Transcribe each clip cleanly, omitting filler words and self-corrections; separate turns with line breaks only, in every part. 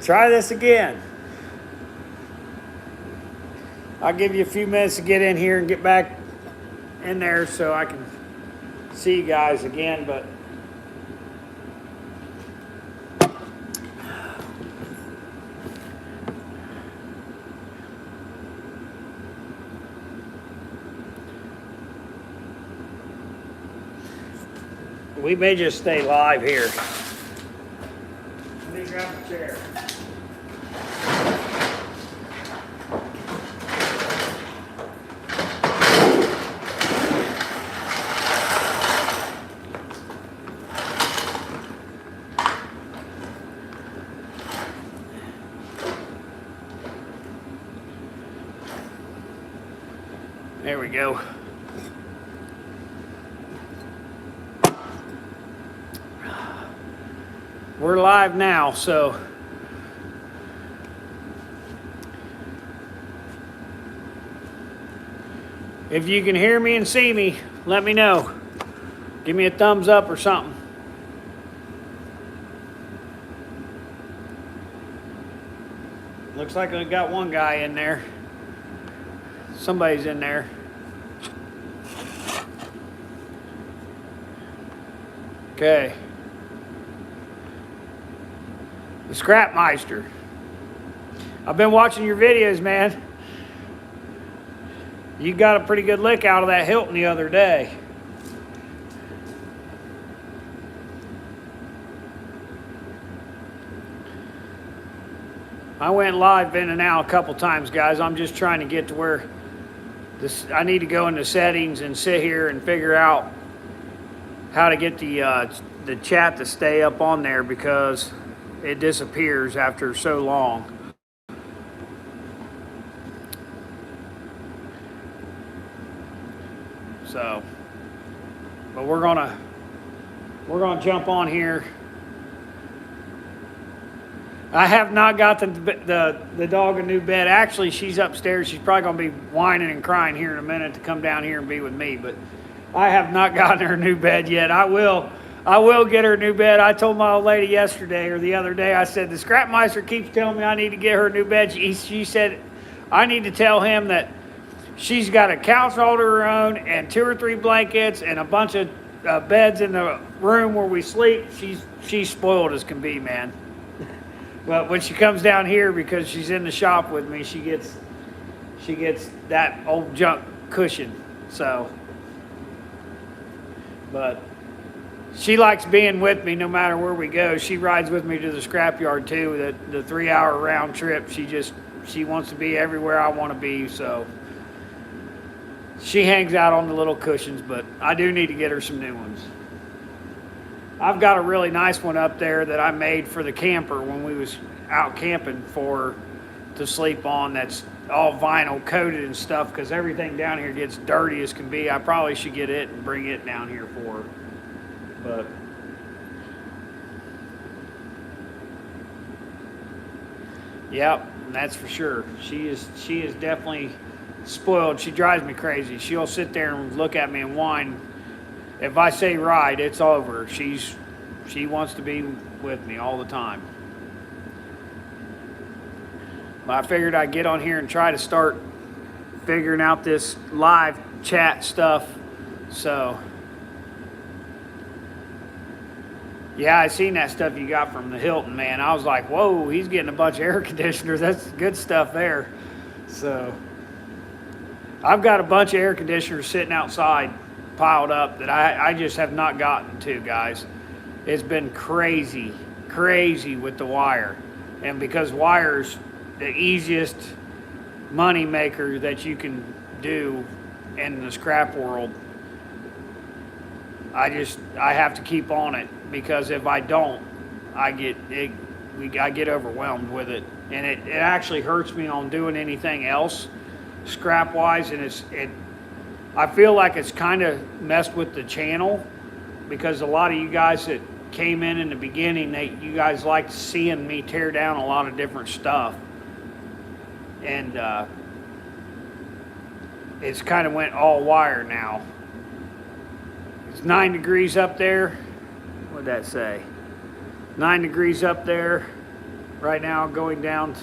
Try this again. I'll give you a few minutes to get in here and get back in there so I can see you guys again, but we may just stay live here. Let me grab a chair. There we go. We're live now, so if you can hear me and see me, let me know. Give me a thumbs up or something. Looks like I got one guy in there. Somebody's in there. Okay. The Scrapmeister. I've been watching your videos, man. You got a pretty good lick out of that Hilton the other day. I went live in and out a couple times, guys. I'm just trying to get to where I need to go into settings and sit here and figure out how to get the chat to stay up on there, because it disappears after so long. So, but we're gonna jump on here. I have not got the dog a new bed. Actually, she's upstairs. She's probably gonna be whining and crying here in a minute to come down here and be with me. But I have not gotten her a new bed yet. I will get her a new bed. I told my old lady yesterday or the other day, I said, the Scrapmeister keeps telling me I need to get her a new bed. She said, I need to tell him that she's got a couch all to her own and 2 or 3 blankets and a bunch of beds in the room where we sleep. She's spoiled as can be, man. But when she comes down here, because she's in the shop with me, she gets that old junk cushion. So, but she likes being with me no matter where we go. She rides with me to the scrapyard too. The 3-hour round trip. She wants to be everywhere I want to be. So she hangs out on the little cushions, but I do need to get her some new ones. I've got a really nice one up there that I made for the camper when we was out camping to sleep on. That's all vinyl coated and stuff, because everything down here gets dirty as can be. I probably should get it and bring it down here for her. But yep, that's for sure. She is definitely spoiled. She drives me crazy. She'll sit there and look at me and whine. If I say ride, it's over. She wants to be with me all the time. But I figured I'd get on here and try to start figuring out this live chat stuff. So yeah, I seen that stuff you got from the Hilton, man. I was like, whoa, he's getting a bunch of air conditioners. That's good stuff there. So I've got a bunch of air conditioners sitting outside piled up that I just have not gotten to, guys. It's been crazy with the wire. And because wire's the easiest money maker that you can do in the scrap world, I have to keep on it, because if I don't, I get overwhelmed with it, and it actually hurts me on doing anything else scrap wise. And I feel like it's kind of messed with the channel, because a lot of you guys that came in the beginning, you guys liked seeing me tear down a lot of different stuff, and it's kind of went all wire now. It's 9 degrees up there. What'd that say? 9 degrees up there. right now, going down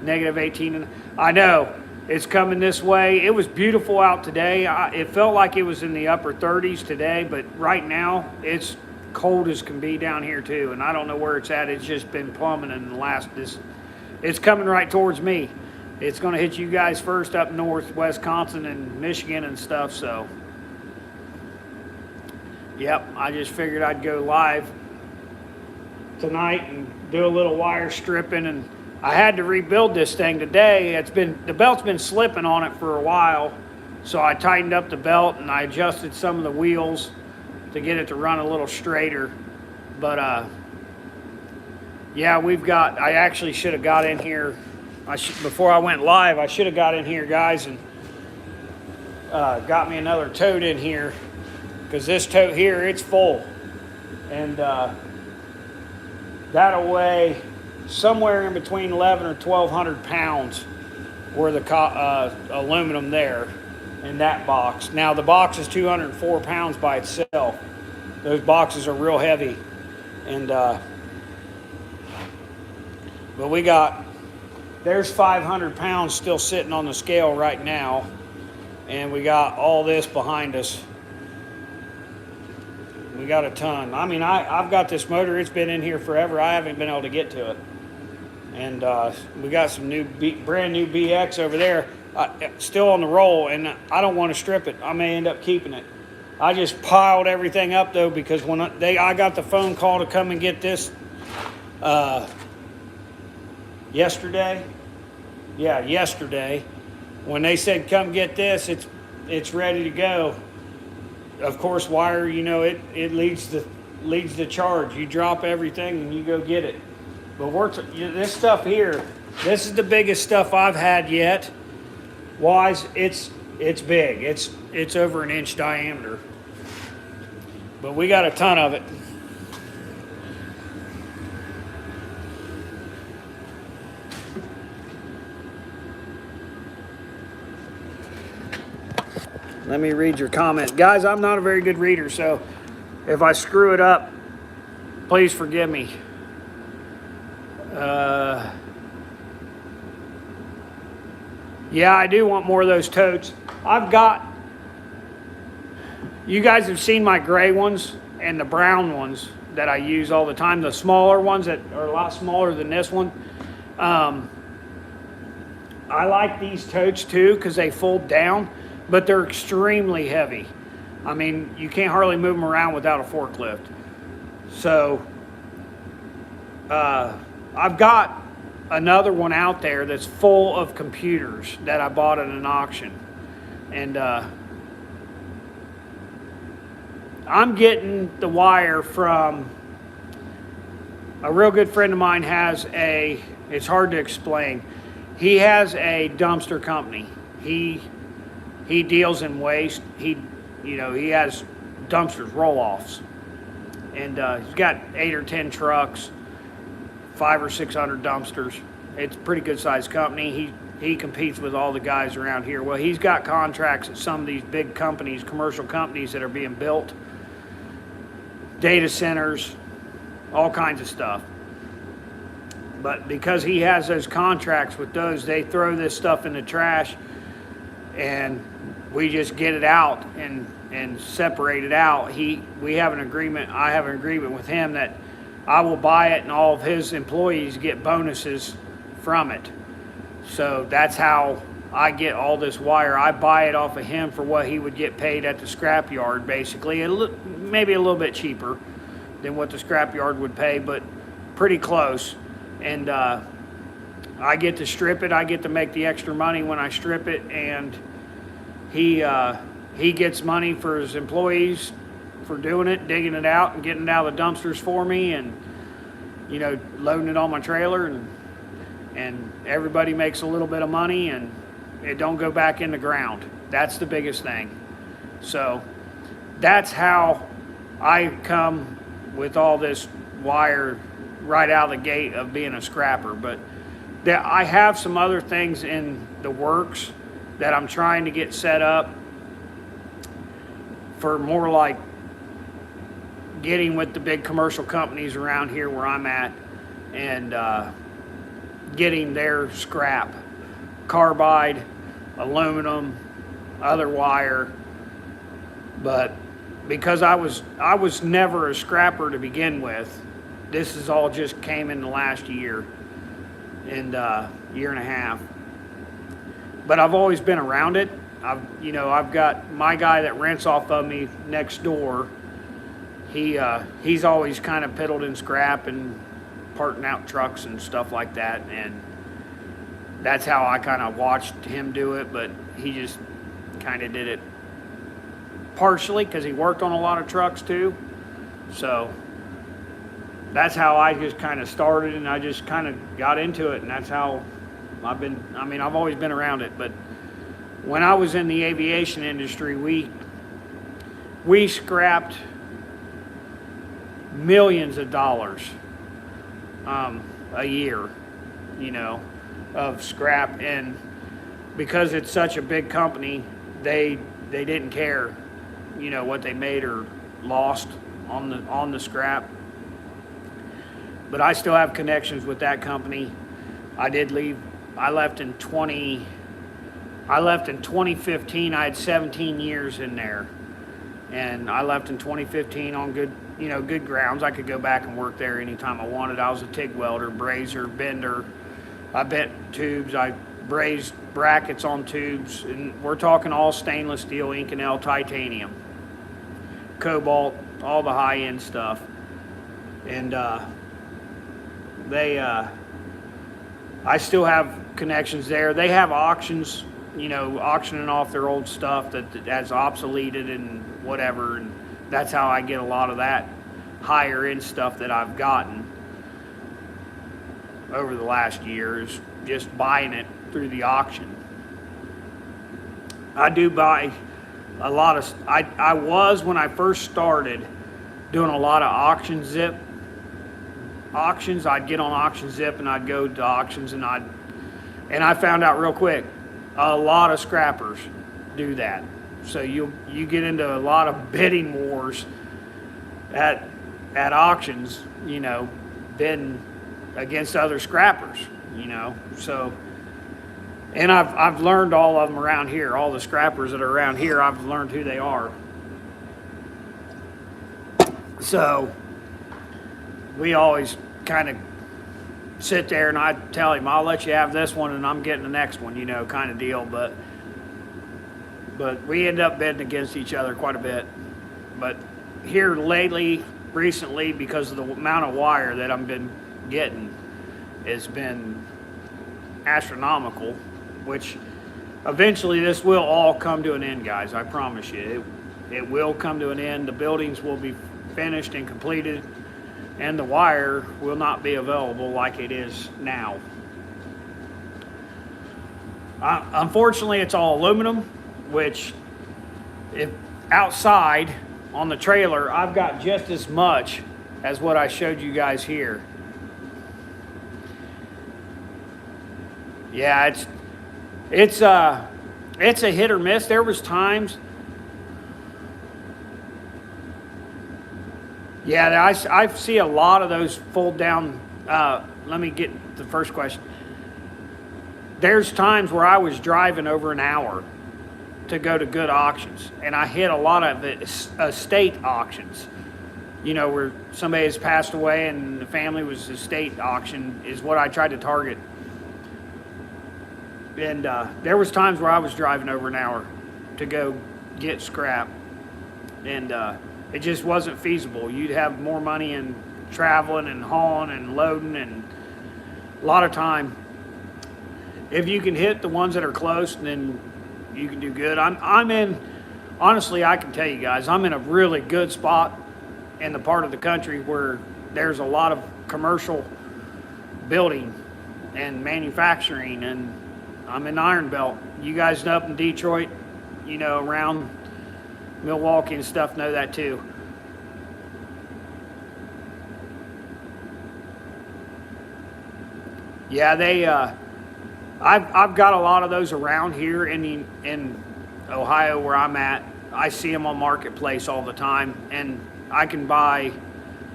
negative 18. And I know it's coming this way. It was beautiful out today. It felt like it was in the upper 30s today, but right now it's cold as can be down here too. And I don't know where it's at. It's just been plummeting in the last it's coming right towards me. It's going to hit you guys first up north, Wisconsin and Michigan and stuff. So, yep, I just figured I'd go live tonight and do a little wire stripping. And I had to rebuild this thing today. The belt's been slipping on it for a while. So I tightened up the belt and I adjusted some of the wheels to get it to run a little straighter. But, yeah, I actually should have got in here. Before I went live, I should have got in here, guys, and got me another tote in here, because this tote here, it's full. And that'll weigh somewhere in between 11 or 1,200 pounds worth of aluminum there in that box. Now, the box is 204 pounds by itself. Those boxes are real heavy. And but there's 500 pounds still sitting on the scale right now, and we got all this behind us. We got a ton. I mean, I've got this motor. It's been in here forever. I haven't been able to get to it. And we got some brand new BX over there, still on the roll, and I don't want to strip it. I may end up keeping it. I just piled everything up though, because when I got the phone call to come and get this yesterday. Yeah, yesterday, when they said come get this, it's ready to go. Of course, wire, it leads the charge. You drop everything and you go get it. But this stuff here, this is the biggest stuff I've had yet. Wise, it's big. It's over an inch diameter. But we got a ton of it. Let me read your comment. Guys, I'm not a very good reader, so if I screw it up, please forgive me. Yeah, I do want more of those totes. You guys have seen my gray ones and the brown ones that I use all the time, the smaller ones that are a lot smaller than this one. I like these totes too because they fold down, but they're extremely heavy. I mean, you can't hardly move them around without a forklift. So I've got another one out there that's full of computers that I bought at an auction. And I'm getting the wire from a real good friend of mine. It's hard to explain. He has a dumpster company. He deals in waste. He has dumpsters, roll-offs. And he's got 8 or 10 trucks, 500 or 600 dumpsters. It's a pretty good sized company. He competes with all the guys around here. Well, he's got contracts at some of these big companies, commercial companies that are being built, data centers, all kinds of stuff. But because he has those contracts with those, they throw this stuff in the trash, and we just get it out and separate it out. We have an agreement. I have an agreement with him that I will buy it and all of his employees get bonuses from it. So that's how I get all this wire. I buy it off of him for what he would get paid at the scrap yard, basically. Maybe a little bit cheaper than what the scrap yard would pay, but pretty close. And I get to strip it. I get to make the extra money when I strip it, and he gets money for his employees for doing it, digging it out and getting it out of the dumpsters for me, and loading it on my trailer, and everybody makes a little bit of money, and it don't go back in the ground. That's the biggest thing. So that's how I come with all this wire right out of the gate of being a scrapper. But I have some other things in the works that I'm trying to get set up for more like getting with the big commercial companies around here where I'm at, and getting their scrap, carbide, aluminum, other wire. But because I was never a scrapper to begin with, this is all just came in the last year and year and a half. But I've always been around it. I've got my guy that rents off of me next door. He's always kind of piddled in scrap and parting out trucks and stuff like that, and that's how I kind of watched him do it. But he just kind of did it partially because he worked on a lot of trucks too. So that's how I just kind of started, and I just kind of got into it, and that's how I've always been around it. But when I was in the aviation industry, we scrapped millions of dollars a year, of scrap. And because it's such a big company, they didn't care, what they made or lost on the scrap. But I still have connections with that company. I did leave. I left in 2015. I had 17 years in there, and I left in 2015 on good grounds. I could go back and work there anytime I wanted. I was a TIG welder, brazier, bender. I bent tubes. I brazed brackets on tubes, and we're talking all stainless steel, Inconel, titanium, cobalt, all the high-end stuff. And I still have connections there. They have auctions, auctioning off their old stuff that has obsoleted and whatever, and that's how I get a lot of that higher end stuff that I've gotten over the last year, is just buying it through the auction. I do buy a lot of, I was, when I first started, doing a lot of auctions. I'd get on Auction Zip and I'd go to auctions, and I found out real quick, a lot of scrappers do that. So you get into a lot of bidding wars at auctions, bidding against other scrappers, So, and I've learned all of them around here. All the scrappers that are around here, I've learned who they are. So we always kind of sit there, and I tell him, I'll let you have this one and I'm getting the next one, kind of deal. But we end up bidding against each other quite a bit. But here recently, because of the amount of wire that I've been getting, has been astronomical, which eventually this will all come to an end, guys. I promise you. It will come to an end. The buildings will be finished and completed, and the wire will not be available like it is now. Unfortunately, it's all aluminum, which if outside on the trailer, I've got just as much as what I showed you guys here. Yeah, it's a hit or miss. There was times. Yeah, I see a lot of those fold down. Let me get the first question. There's times where I was driving over an hour to go to good auctions, and I hit a lot of estate auctions. Where somebody has passed away and the family was estate auction is what I tried to target. And there was times where I was driving over an hour to go get scrap, and it just wasn't feasible. You'd have more money in traveling and hauling and loading and a lot of time. If you can hit the ones that are close, then you can do good. Honestly, I can tell you guys, I'm in a really good spot in the part of the country where there's a lot of commercial building and manufacturing, and I'm in Iron Belt. You guys up in Detroit, around Milwaukee and stuff, know that too. Yeah, I've got a lot of those around here in Ohio where I'm at. I see them on Marketplace all the time, and I can buy.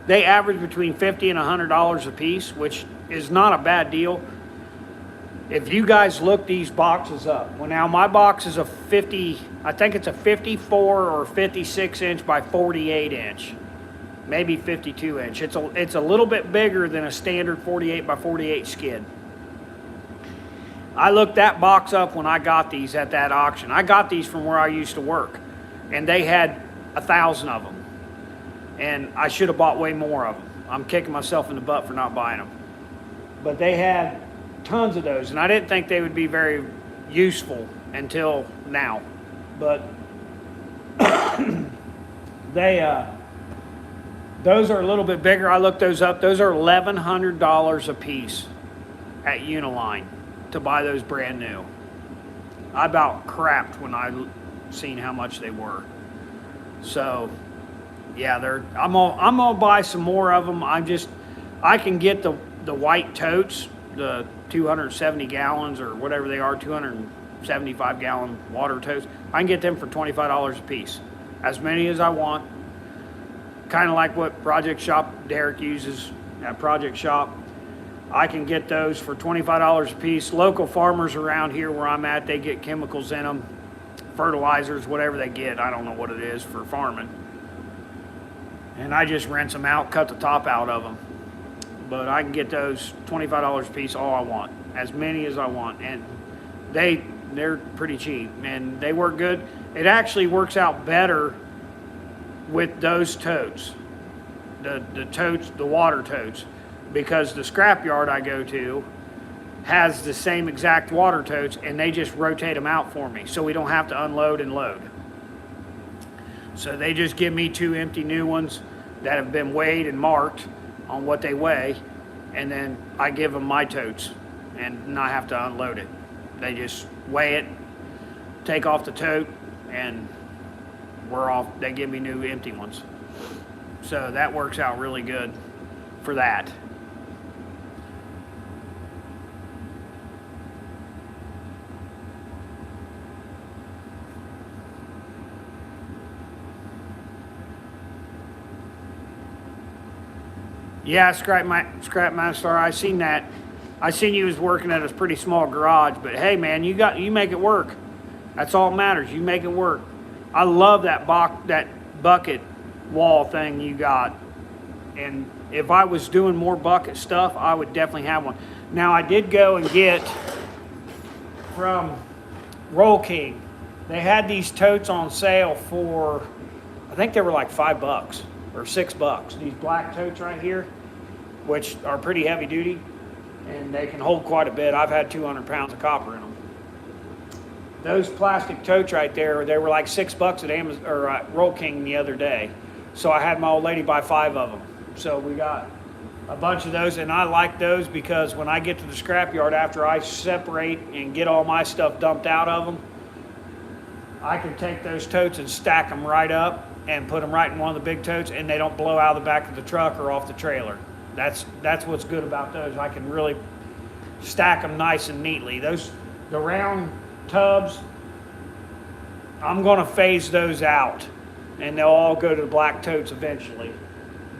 They average between $50 and $100 a piece, which is not a bad deal. If you guys look these boxes up, well, now my box is a 50, I think it's a 54 or 56 inch by 48 inch, maybe 52 inch. It's a little bit bigger than a standard 48 by 48 skid. I looked that box up when I got these at that auction. I got these from where I used to work, and they had 1,000 of them. And I should have bought way more of them. I'm kicking myself in the butt for not buying them. But they had tons of those, and I didn't think they would be very useful until now. But those are a little bit bigger. I looked those up. Those are $1,100 a piece at Uniline to buy those brand new. I about crapped when I seen how much they were. So yeah, I'm gonna buy some more of them. I can get the white totes, the 270 gallons or whatever they are, 275 gallon water totes. I can get them for $25 a piece, as many as I want. Kind of like what Project Shop Derek uses at Project Shop. I can get those for $25 a piece. Local farmers around here where I'm at, they get chemicals in them, fertilizers, whatever they get. I don't know what it is for farming. And I just rinse them out, cut the top out of them. But I can get those $25 a piece, all I want, as many as I want. And they're pretty cheap, and they work good. It actually works out better with those totes, the totes, the water totes, because the scrapyard I go to has the same exact water totes, and they just rotate them out for me, so we don't have to unload and load. So they just give me 2 empty new ones that have been weighed and marked on what they weigh, and then I give them my totes and not have to unload it. They just weigh it, take off the tote, and we're off. They give me new empty ones. So that works out really good for that. Yeah, Scrap Master, I seen that. I seen you was working at a pretty small garage, but hey man, you make it work. That's all that matters. You make it work. I love that bucket wall thing you got. And if I was doing more bucket stuff, I would definitely have one. Now I did go and get from Roll King. They had these totes on sale for, I think they were like $5 or $6. These black totes right here, which are pretty heavy duty, and they can hold quite a bit. I've had 200 pounds of copper in them. Those plastic totes right there, they were like $6 at Amazon or Roll King the other day. So I had my old lady buy 5 of them. So we got a bunch of those, and I like those because when I get to the scrapyard after I separate and get all my stuff dumped out of them, I can take those totes and stack them right up and put them right in one of the big totes, and they don't blow out of the back of the truck or off the trailer. That's what's good about those. I can really stack them nice and neatly. The round tubs, I'm going to phase those out, and they'll all go to the black totes eventually.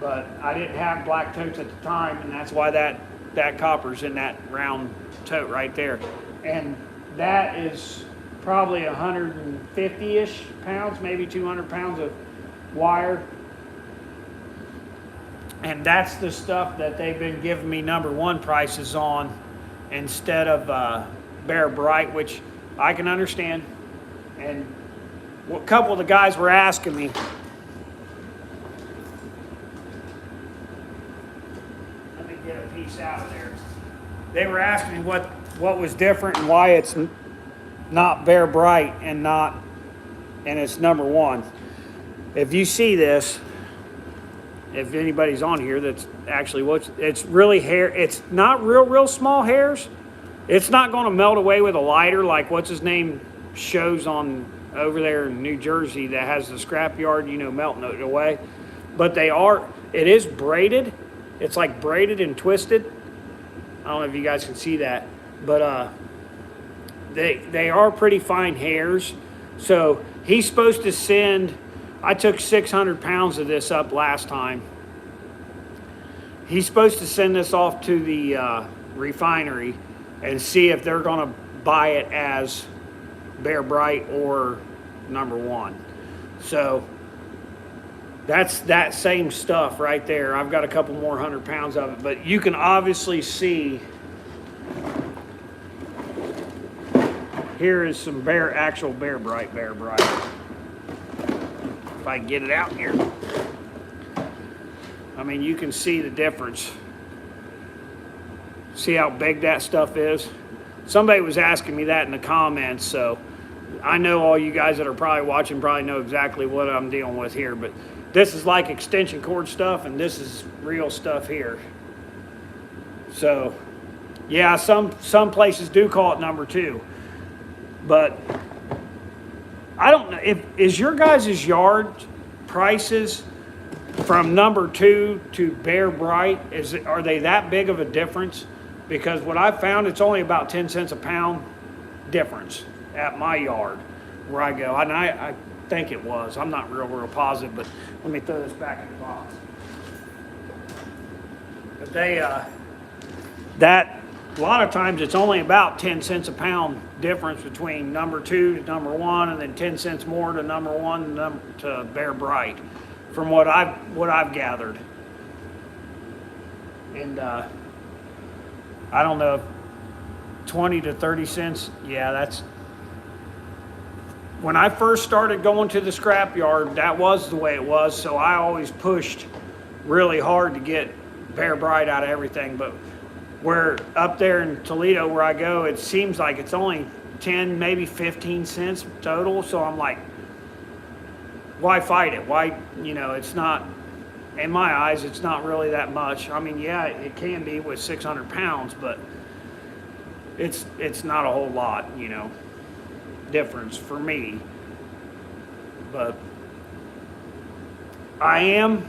But I didn't have black totes at the time, and that's why that copper's in that round tote right there. And that is probably 150-ish pounds, maybe 200 pounds of wire. And that's the stuff that they've been giving me #1 prices on instead of Bear Bright, which I can understand. And a couple of the guys were asking me, let me get a piece out of there. They were asking me what was different and why it's not Bear Bright and it's #1. If you see this, if anybody's on here that's actually it's really hair. It's not real small hairs. It's not going to melt away with a lighter like what's his name shows on over there in New Jersey that has the scrapyard, melting it away. But it is braided. It's like braided and twisted. I don't know if you guys can see that, but they are pretty fine hairs. So he's supposed to send, I took 600 pounds of this up last time. He's supposed to send this off to the refinery and see if they're going to buy it as Bear Bright or number one. So that's that same stuff right there. I've got a couple more 100 pounds of it, but you can obviously see here is some actual Bear Bright. If I can get it out here. I mean, you can see the difference. See how big that stuff is? Somebody was asking me that in the comments, so I know all you guys that are probably watching probably know exactly what I'm dealing with here, but this is like extension cord stuff, and this is real stuff here. So, yeah, some places do call it number two, but I don't know, is your guys' yard prices from number two to Bear Bright, are they that big of a difference? Because what I found, it's only about 10 cents a pound difference at my yard where I go. And I think it was. I'm not real positive, but let me throw this back in the box. But a lot of times it's only about 10 cents a pound difference between number two to number one, and then 10 cents more to number one to Bear Bright, from what I've gathered. And I don't know, 20 to 30 cents. Yeah, that's when I first started going to the scrap yard, that was the way it was. So I always pushed really hard to get Bear Bright out of everything. But where up there in Toledo where I go, it seems like it's only 10, maybe 15 cents total. So I'm like, why fight it? Why, it's not, in my eyes, it's not really that much. I mean, yeah, it can be with 600 pounds, but it's not a whole lot, difference for me. But I am,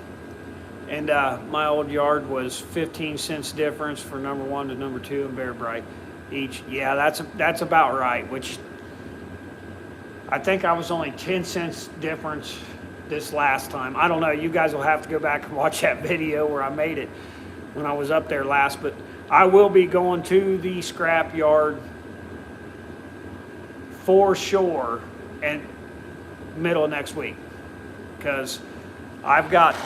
and my old yard was 15 cents difference for number one to number two and Bear Bright each. Yeah, that's about right, which I think I was only 10 cents difference this last time. I don't know. You guys will have to go back and watch that video where I made it when I was up there last. But I will be going to the scrap yard for sure and middle of next week, because I've got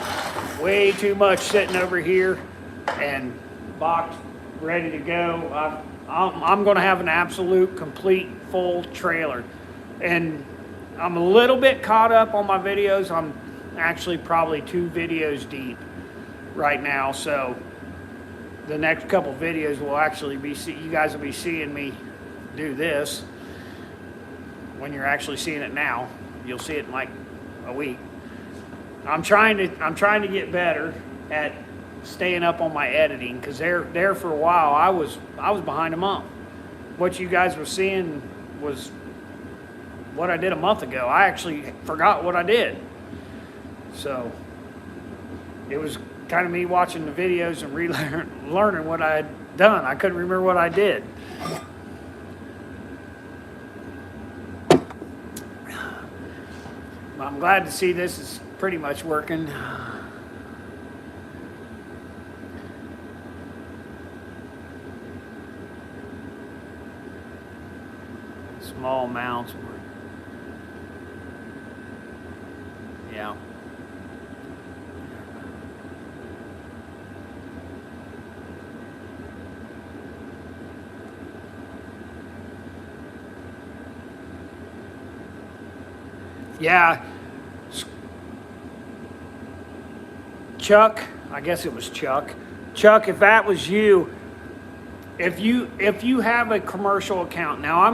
way too much sitting over here and boxed, ready to go. I'm going to have an absolute, complete, full trailer. And I'm a little bit caught up on my videos. I'm actually probably 2 videos deep right now. So the next couple videos will actually be, you guys will be seeing me do this. When you're actually seeing it now, you'll see it in like a week. I'm trying to get better at staying up on my editing, because there for a while I was behind a month. What you guys were seeing was what I did a month ago. I actually forgot what I did. So it was kind of me watching the videos and learning what I had done. I couldn't remember what I did. I'm glad to see this is pretty much working. Small amounts. Yeah. Yeah. Chuck, I guess it was Chuck. Chuck, if that was you, if you have a commercial account, now I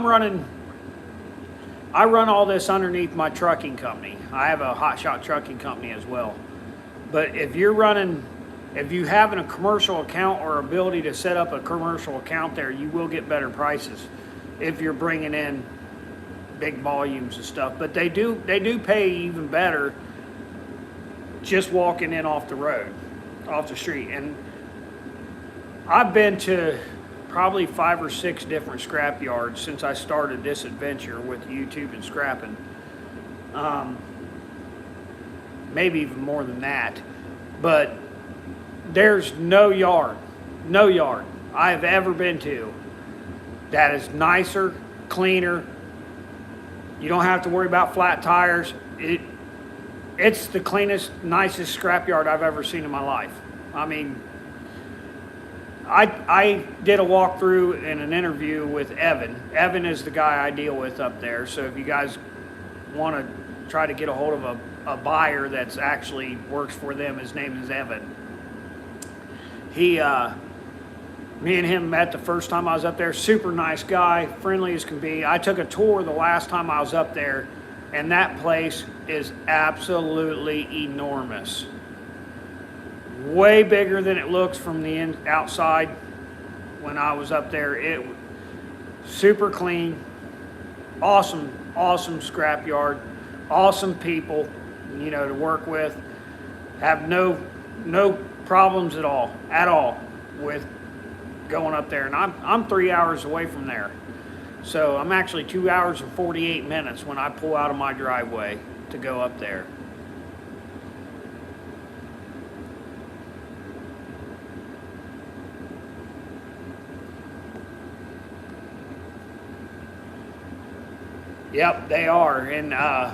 run all this underneath my trucking company. I have a hot shot trucking company as well. But if you have a commercial account or ability to set up a commercial account there, you will get better prices if you're bringing in big volumes of stuff. But they do pay even better just walking in off the road, off the street. And I've been to probably 5 or 6 different scrap yards since I started this adventure with YouTube and scrapping. Maybe even more than that. But there's no yard I've ever been to that is nicer, cleaner. You don't have to worry about flat tires. It's the cleanest, nicest scrapyard I've ever seen in my life. I mean, I did a walkthrough and an interview with Evan. Evan is the guy I deal with up there. So if you guys want to try to get a hold of a buyer that's actually works for them, his name is Evan. Me and him met the first time I was up there. Super nice guy, friendly as can be. I took a tour the last time I was up there, and that place is absolutely enormous. Way bigger than it looks from the outside. When I was up there, it was super clean, awesome scrapyard, awesome people, to work with. Have no problems at all with going up there. And I'm 3 hours away from there, so I'm actually 2 hours and 48 minutes when I pull out of my driveway to go up there. Yep, they are. And I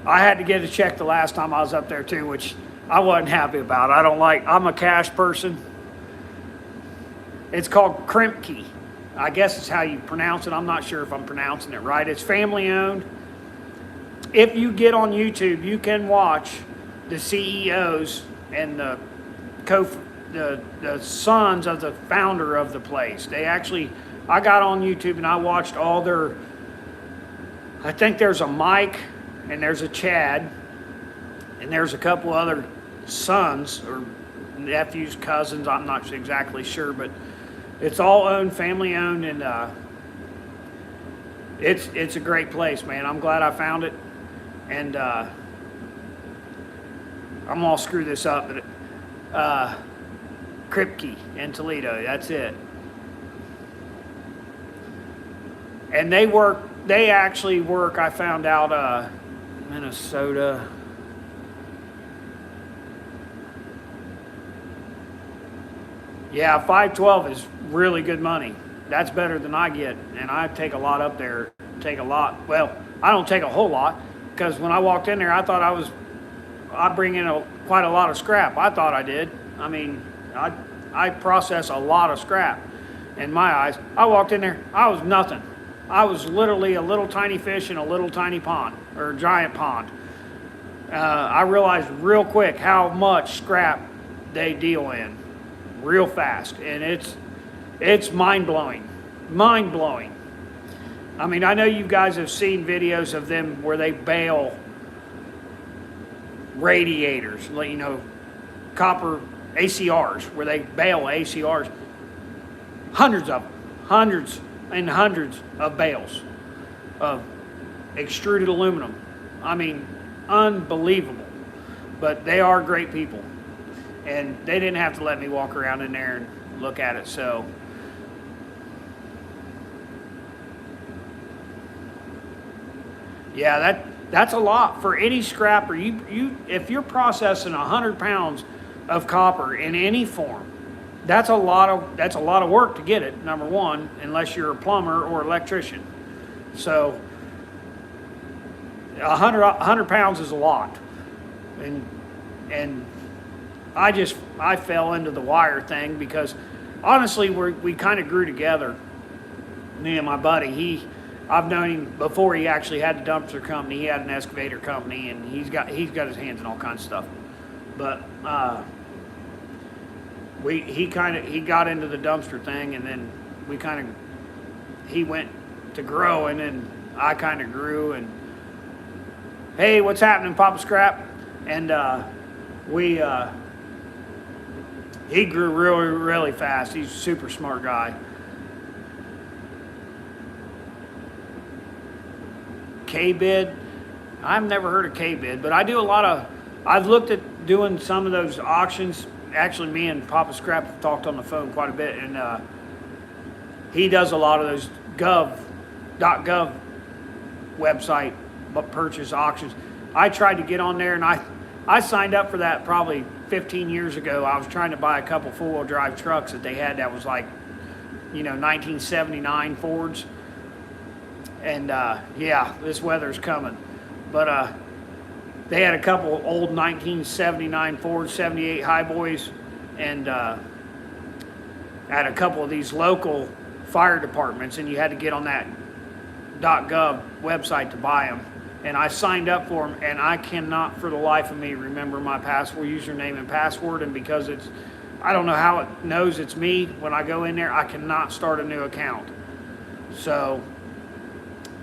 had to get a check the last time I was up there too, which I wasn't happy about. I'm a cash person. It's called Krempke. I guess it's how you pronounce it. I'm not sure if I'm pronouncing it right. It's family owned. If you get on YouTube, you can watch the CEOs and the sons of the founder of the place. I got on YouTube and I watched all their, I think there's a Mike and there's a Chad and there's a couple other sons or nephews, cousins, I'm not exactly sure, but it's all family owned, and it's a great place, man. I'm glad I found it, and I'm gonna screw this up, but Krempke in Toledo, that's it. And they actually work, I found out, Minnesota. Yeah, 512 is really good money. That's better than I get, and I take a lot up there. Well, I don't take a whole lot, because when I walked in there, I thought I bring in quite a lot of scrap. I thought I did. I mean, I process a lot of scrap in my eyes. I walked in there, I was nothing. I was literally a little tiny fish in a little tiny pond, or a giant pond. I realized real quick how much scrap they deal in, real fast, and it's mind-blowing. I mean, I know you guys have seen videos of them where they bale radiators, copper ACRs, where they bale ACRs, hundreds of them, hundreds and hundreds of bales of extruded aluminum. I mean, unbelievable. But they are great people, and they didn't have to let me walk around in there and look at it. So yeah, that's a lot for any scrapper. If you're processing 100 pounds of copper in any form, that's a lot of work to get it, number one, unless you're a plumber or electrician. So 100 pounds is a lot. And I fell into the wire thing because honestly we kind of grew together, me and my buddy. I've known him before he actually had the dumpster company. He had an excavator company, and he's got his hands in all kinds of stuff. But he got into the dumpster thing, and then he went to grow, and then I kind of grew, and hey, what's happening, Papa Scrap? And he grew really, really fast. He's a super smart guy. K-Bid, I've never heard of K-Bid, but I've looked at doing some of those auctions. Actually, me and Papa Scrap have talked on the phone quite a bit, and he does a lot of those .gov website purchase auctions. I tried to get on there, and I signed up for that probably 15 years ago. I was trying to buy a couple four-wheel drive trucks that they had that was like 1979 Fords. And yeah, this weather's coming. But they had a couple old 1979 Fords, 78 Highboys, and had a couple of these local fire departments, and you had to get on that .gov website to buy them. And I signed up for them, and I cannot for the life of me remember my password, username and password. And because I don't know how it knows it's me when I go in there, I cannot start a new account. So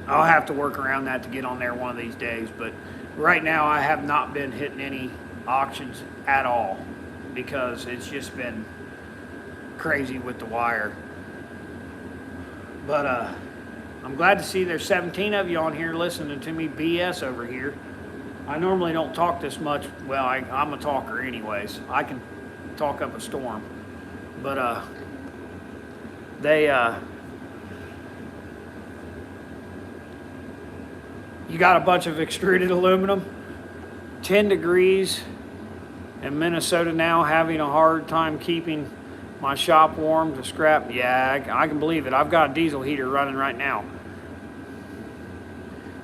I'll have to work around that to get on there one of these days. But right now I have not been hitting any auctions at all because it's just been crazy with the wire. But I'm glad to see there's 17 of you on here listening to me BS over here. I normally don't talk this much. Well, I'm a talker anyways. I can talk up a storm. But you got a bunch of extruded aluminum, 10 degrees in Minnesota now, having a hard time keeping my shop warm to scrap. Yeah, I can believe it. I've got a diesel heater running right now.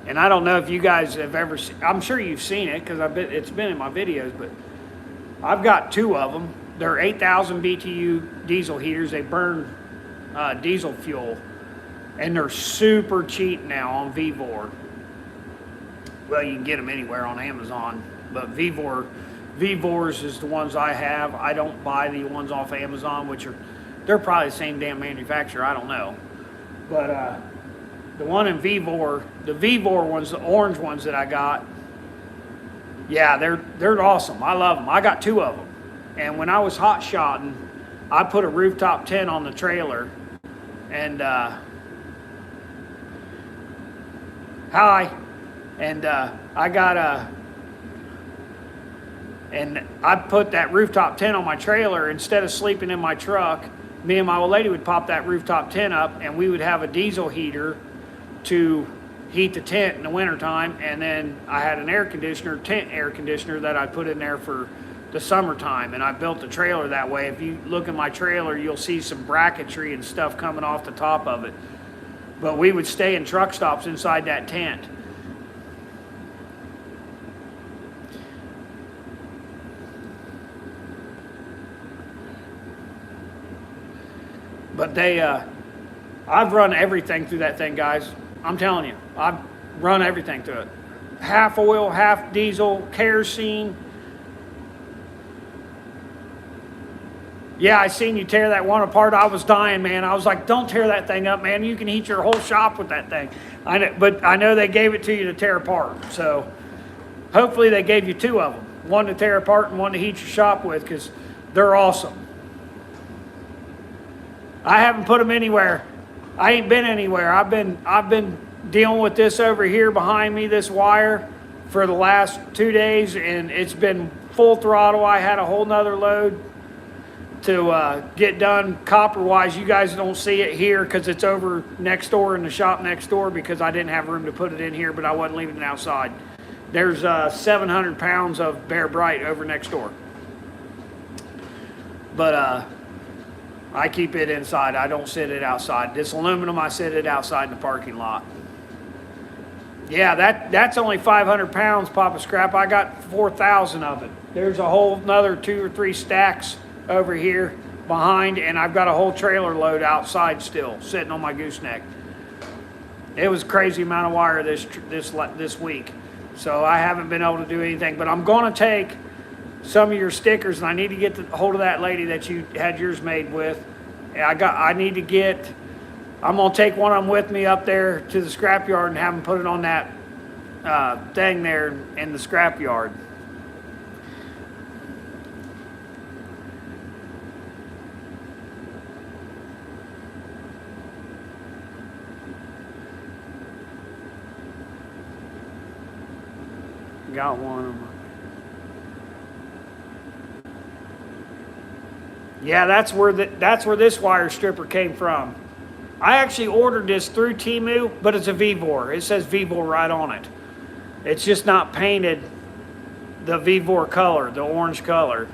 And I don't know if you guys have ever seen, I'm sure you've seen it because it's been in my videos, but I've got two of them. They're 8,000 BTU diesel heaters. They burn diesel fuel, and they're super cheap now on VEVOR. Well, you can get them anywhere on Amazon, but VEVORs is the ones I have. I don't buy the ones off Amazon, they're probably the same damn manufacturer. I don't know. But the one in VEVOR, the VEVOR ones, the orange ones that I got, yeah, they're awesome. I love them. I got two of them. And when I was hot shotting, I put a rooftop tent on the trailer, and and I put that rooftop tent on my trailer. Instead of sleeping in my truck, me and my old lady would pop that rooftop tent up, and we would have a diesel heater to heat the tent in the wintertime. And then I had an tent air conditioner that I put in there for the summertime. And I built the trailer that way. If you look at my trailer, you'll see some bracketry and stuff coming off the top of it. But we would stay in truck stops inside that tent. But I've run everything through that thing, guys. I'm telling you, I've run everything through it. Half oil, half diesel, kerosene. Yeah, I seen you tear that one apart. I was dying, man. I was like, don't tear that thing up, man. You can heat your whole shop with that thing. But I know they gave it to you to tear apart. So hopefully they gave you two of them. One to tear apart and one to heat your shop with, because they're awesome. I haven't put them anywhere. I ain't been anywhere. I've been dealing with this over here behind me, this wire, for the last 2 days, and it's been full throttle. I had a whole nother load to get done copper-wise. You guys don't see it here because it's over next door in the shop next door, because I didn't have room to put it in here, but I wasn't leaving it outside. There's 700 pounds of Bear Bright over next door. But I keep it inside. I don't sit it outside. This aluminum, I sit it outside in the parking lot. Yeah, that's only 500 pounds, Papa Scrap. I got 4,000 of it. There's a whole another 2 or 3 stacks over here behind, and I've got a whole trailer load outside still, sitting on my gooseneck. It was a crazy amount of wire this week. So I haven't been able to do anything, but I'm going to take some of your stickers, and I need to get a hold of that lady that you had yours made with. I'm going to take one of them with me up there to the scrapyard and have them put it on that thing there in the scrapyard. Got one of them. Yeah, that's where this wire stripper came from. I actually ordered this through Temu, but it's a VEVOR. It says VEVOR right on it. It's just not painted the VEVOR color, the orange color.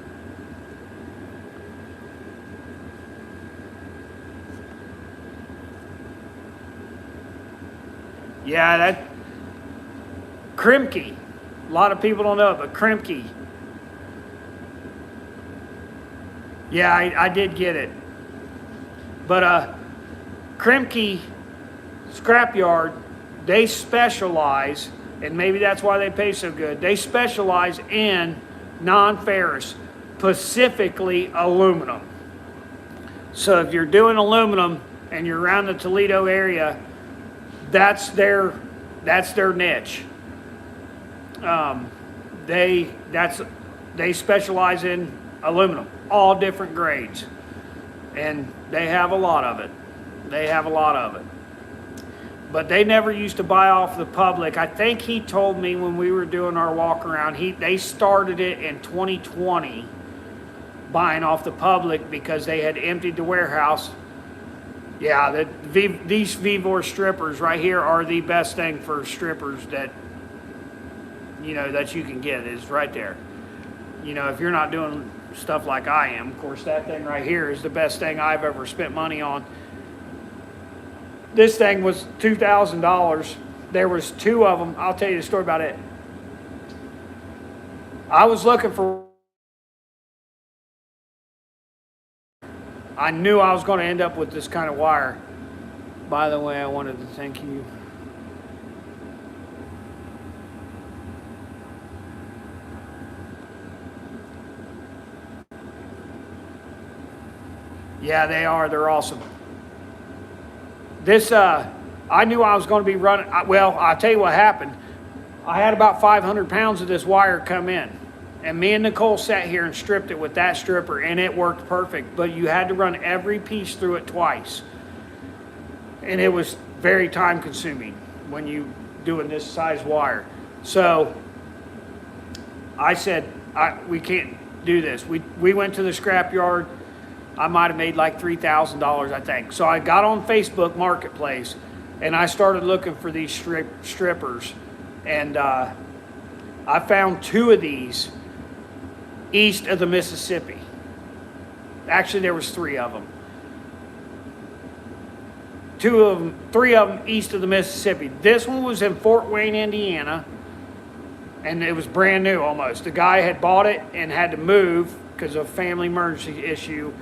Yeah, that Krimke. A lot of people don't know it, but Krimke. Yeah, I did get it. But Krimke Scrapyard, they specialize, and maybe that's why they pay so good. They specialize in non-ferrous, specifically aluminum. So if you're doing aluminum and you're around the Toledo area, that's their niche. They specialize in aluminum, all different grades, and they have a lot of it. But they never used to buy off the public. I think he told me when we were doing our walk around, they started it in 2020, buying off the public because they had emptied the warehouse. Yeah, these Vevor strippers right here are the best thing for strippers that you can get, is right there. If you're not doing stuff like I am, of course, that thing right here is the best thing I've ever spent money on. This thing was $2,000. There was two of them. I'll tell you the story about it. I was looking for, I knew I was going to end up with this kind of wire. By the way, I wanted to thank you. Yeah, they are. They're awesome. This, I knew I was going to be running. Well, I'll tell you what happened. I had about 500 pounds of this wire come in. And me and Nicole sat here and stripped it with that stripper, and it worked perfect. But you had to run every piece through it twice. And it was very time consuming when you doing this size wire. So I said, we can't do this. We went to the scrap yard. I might have made like $3,000, I think. So I got on Facebook Marketplace, and I started looking for these strippers. And I found two of these east of the Mississippi. Actually, there was three of them. Three of them east of the Mississippi. This one was in Fort Wayne, Indiana, and it was brand new almost. The guy had bought it and had to move because of a family emergency issue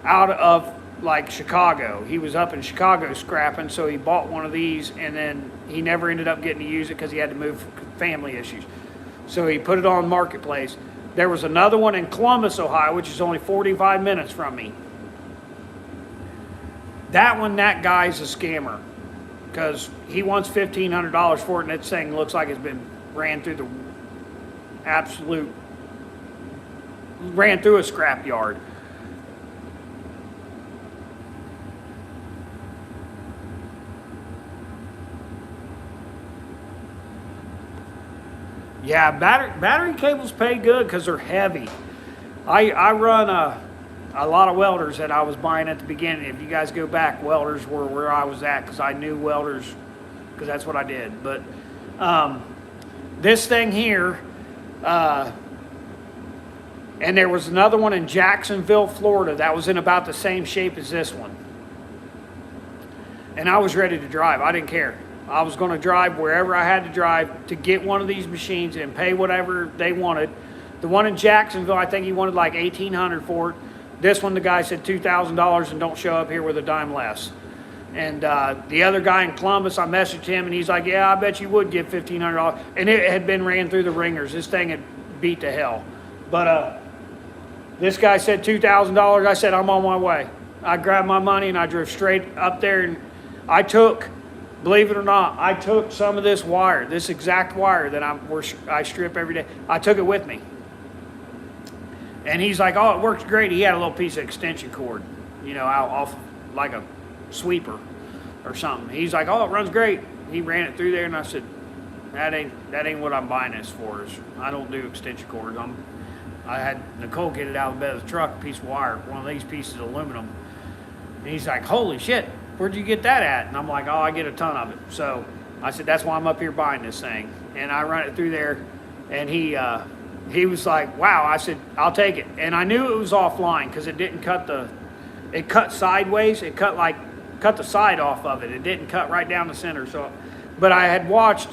out of like Chicago. He was up in Chicago scrapping, so he bought one of these, and then he never ended up getting to use it because he had to move for family issues. So he put it on Marketplace. There was another one in Columbus, Ohio, which is only 45 minutes from me. That guy's a scammer because he wants $1,500 for it, and that thing looks like it's been ran through a scrap yard. Yeah, battery cables pay good because they're heavy. I run a lot of welders that I was buying at the beginning. If you guys go back, welders were where I was at because I knew welders because that's what I did. But this thing here, and there was another one in Jacksonville, Florida that was in about the same shape as this one. And I was ready to drive. I didn't care. I was going to drive wherever I had to drive to get one of these machines and pay whatever they wanted. The one in Jacksonville, I think he wanted like $1,800 for it. This one, the guy said $2,000 and don't show up here with a dime less. And the other guy in Columbus, I messaged him and he's like, yeah, I bet you would give $1,500. And it had been ran through the ringers. This thing had beat to hell. But this guy said $2,000. I said, I'm on my way. I grabbed my money and I drove straight up there, and I took, believe it or not, I took some of this wire, this exact wire that I strip every day. I took it with me. And he's like, oh, it works great. He had a little piece of extension cord, out off like a sweeper or something. He's like, oh, it runs great. He ran it through there, and I said, that ain't what I'm buying this for. I don't do extension cords. I had Nicole get it out of the bed of the truck, a piece of wire, one of these pieces of aluminum. And he's like, holy shit, where'd you get that at? And I'm like, oh, I get a ton of it. So I said, that's why I'm up here buying this thing. And I run it through there, and he was like, wow. I said, I'll take it. And I knew it was offline because it didn't it cut sideways. It cut the side off of it. It didn't cut right down the center. So But I had watched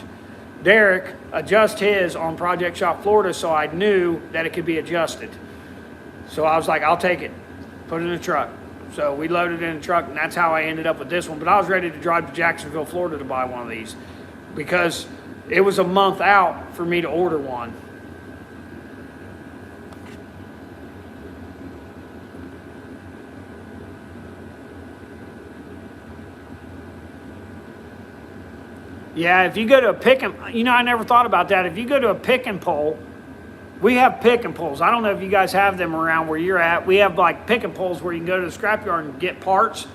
Derek adjust his on Project Shop Florida, so I knew that it could be adjusted. So I was like, I'll take it, put it in the truck. So we loaded it in the truck, and that's how I ended up with this one. But I was ready to drive to Jacksonville, Florida to buy one of these because it was a month out for me to order one. Yeah, if you go to a pick and, I never thought about that. If you go to a pick and pull, we have pick and pulls. I don't know if you guys have them around where you're at. We have like pick and pulls where you can go to the scrapyard and get parts.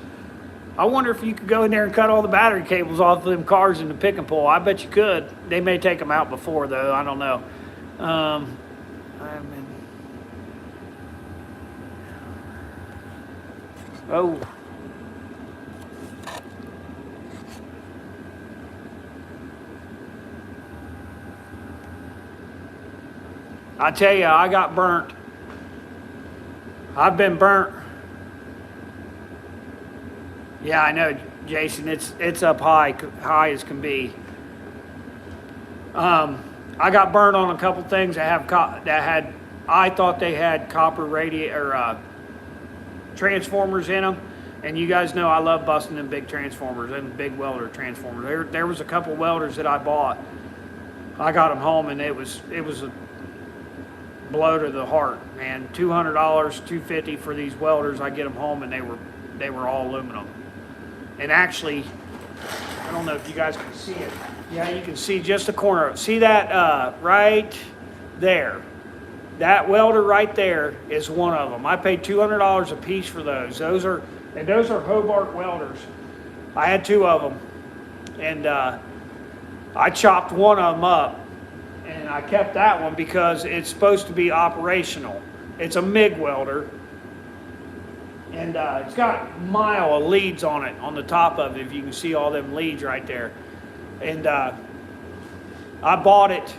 I wonder if you could go in there and cut all the battery cables off of them cars in the pick and pull. I bet you could. They may take them out before though. I don't know. Oh. I tell you, I got burnt. I've been burnt. Yeah, I know, Jason. It's up high as can be. I got burnt on a couple things I thought they had copper transformers in them, and you guys know I love busting them big transformers and big welder transformers. There was a couple welders that I bought. I got them home, and it was a blow to the heart, man. $200, $250 for these welders. I get them home, and they were all aluminum. And actually, I don't know if you guys can see it. Yeah, you can see just the corner. See that right there? That welder right there is one of them. I paid $200 a piece for those. Those are Hobart welders. I had two of them, and I chopped one of them up. And I kept that one because it's supposed to be operational. It's a MIG welder. And it's got a mile of leads on it, on the top of it, if you can see all them leads right there. And I bought it,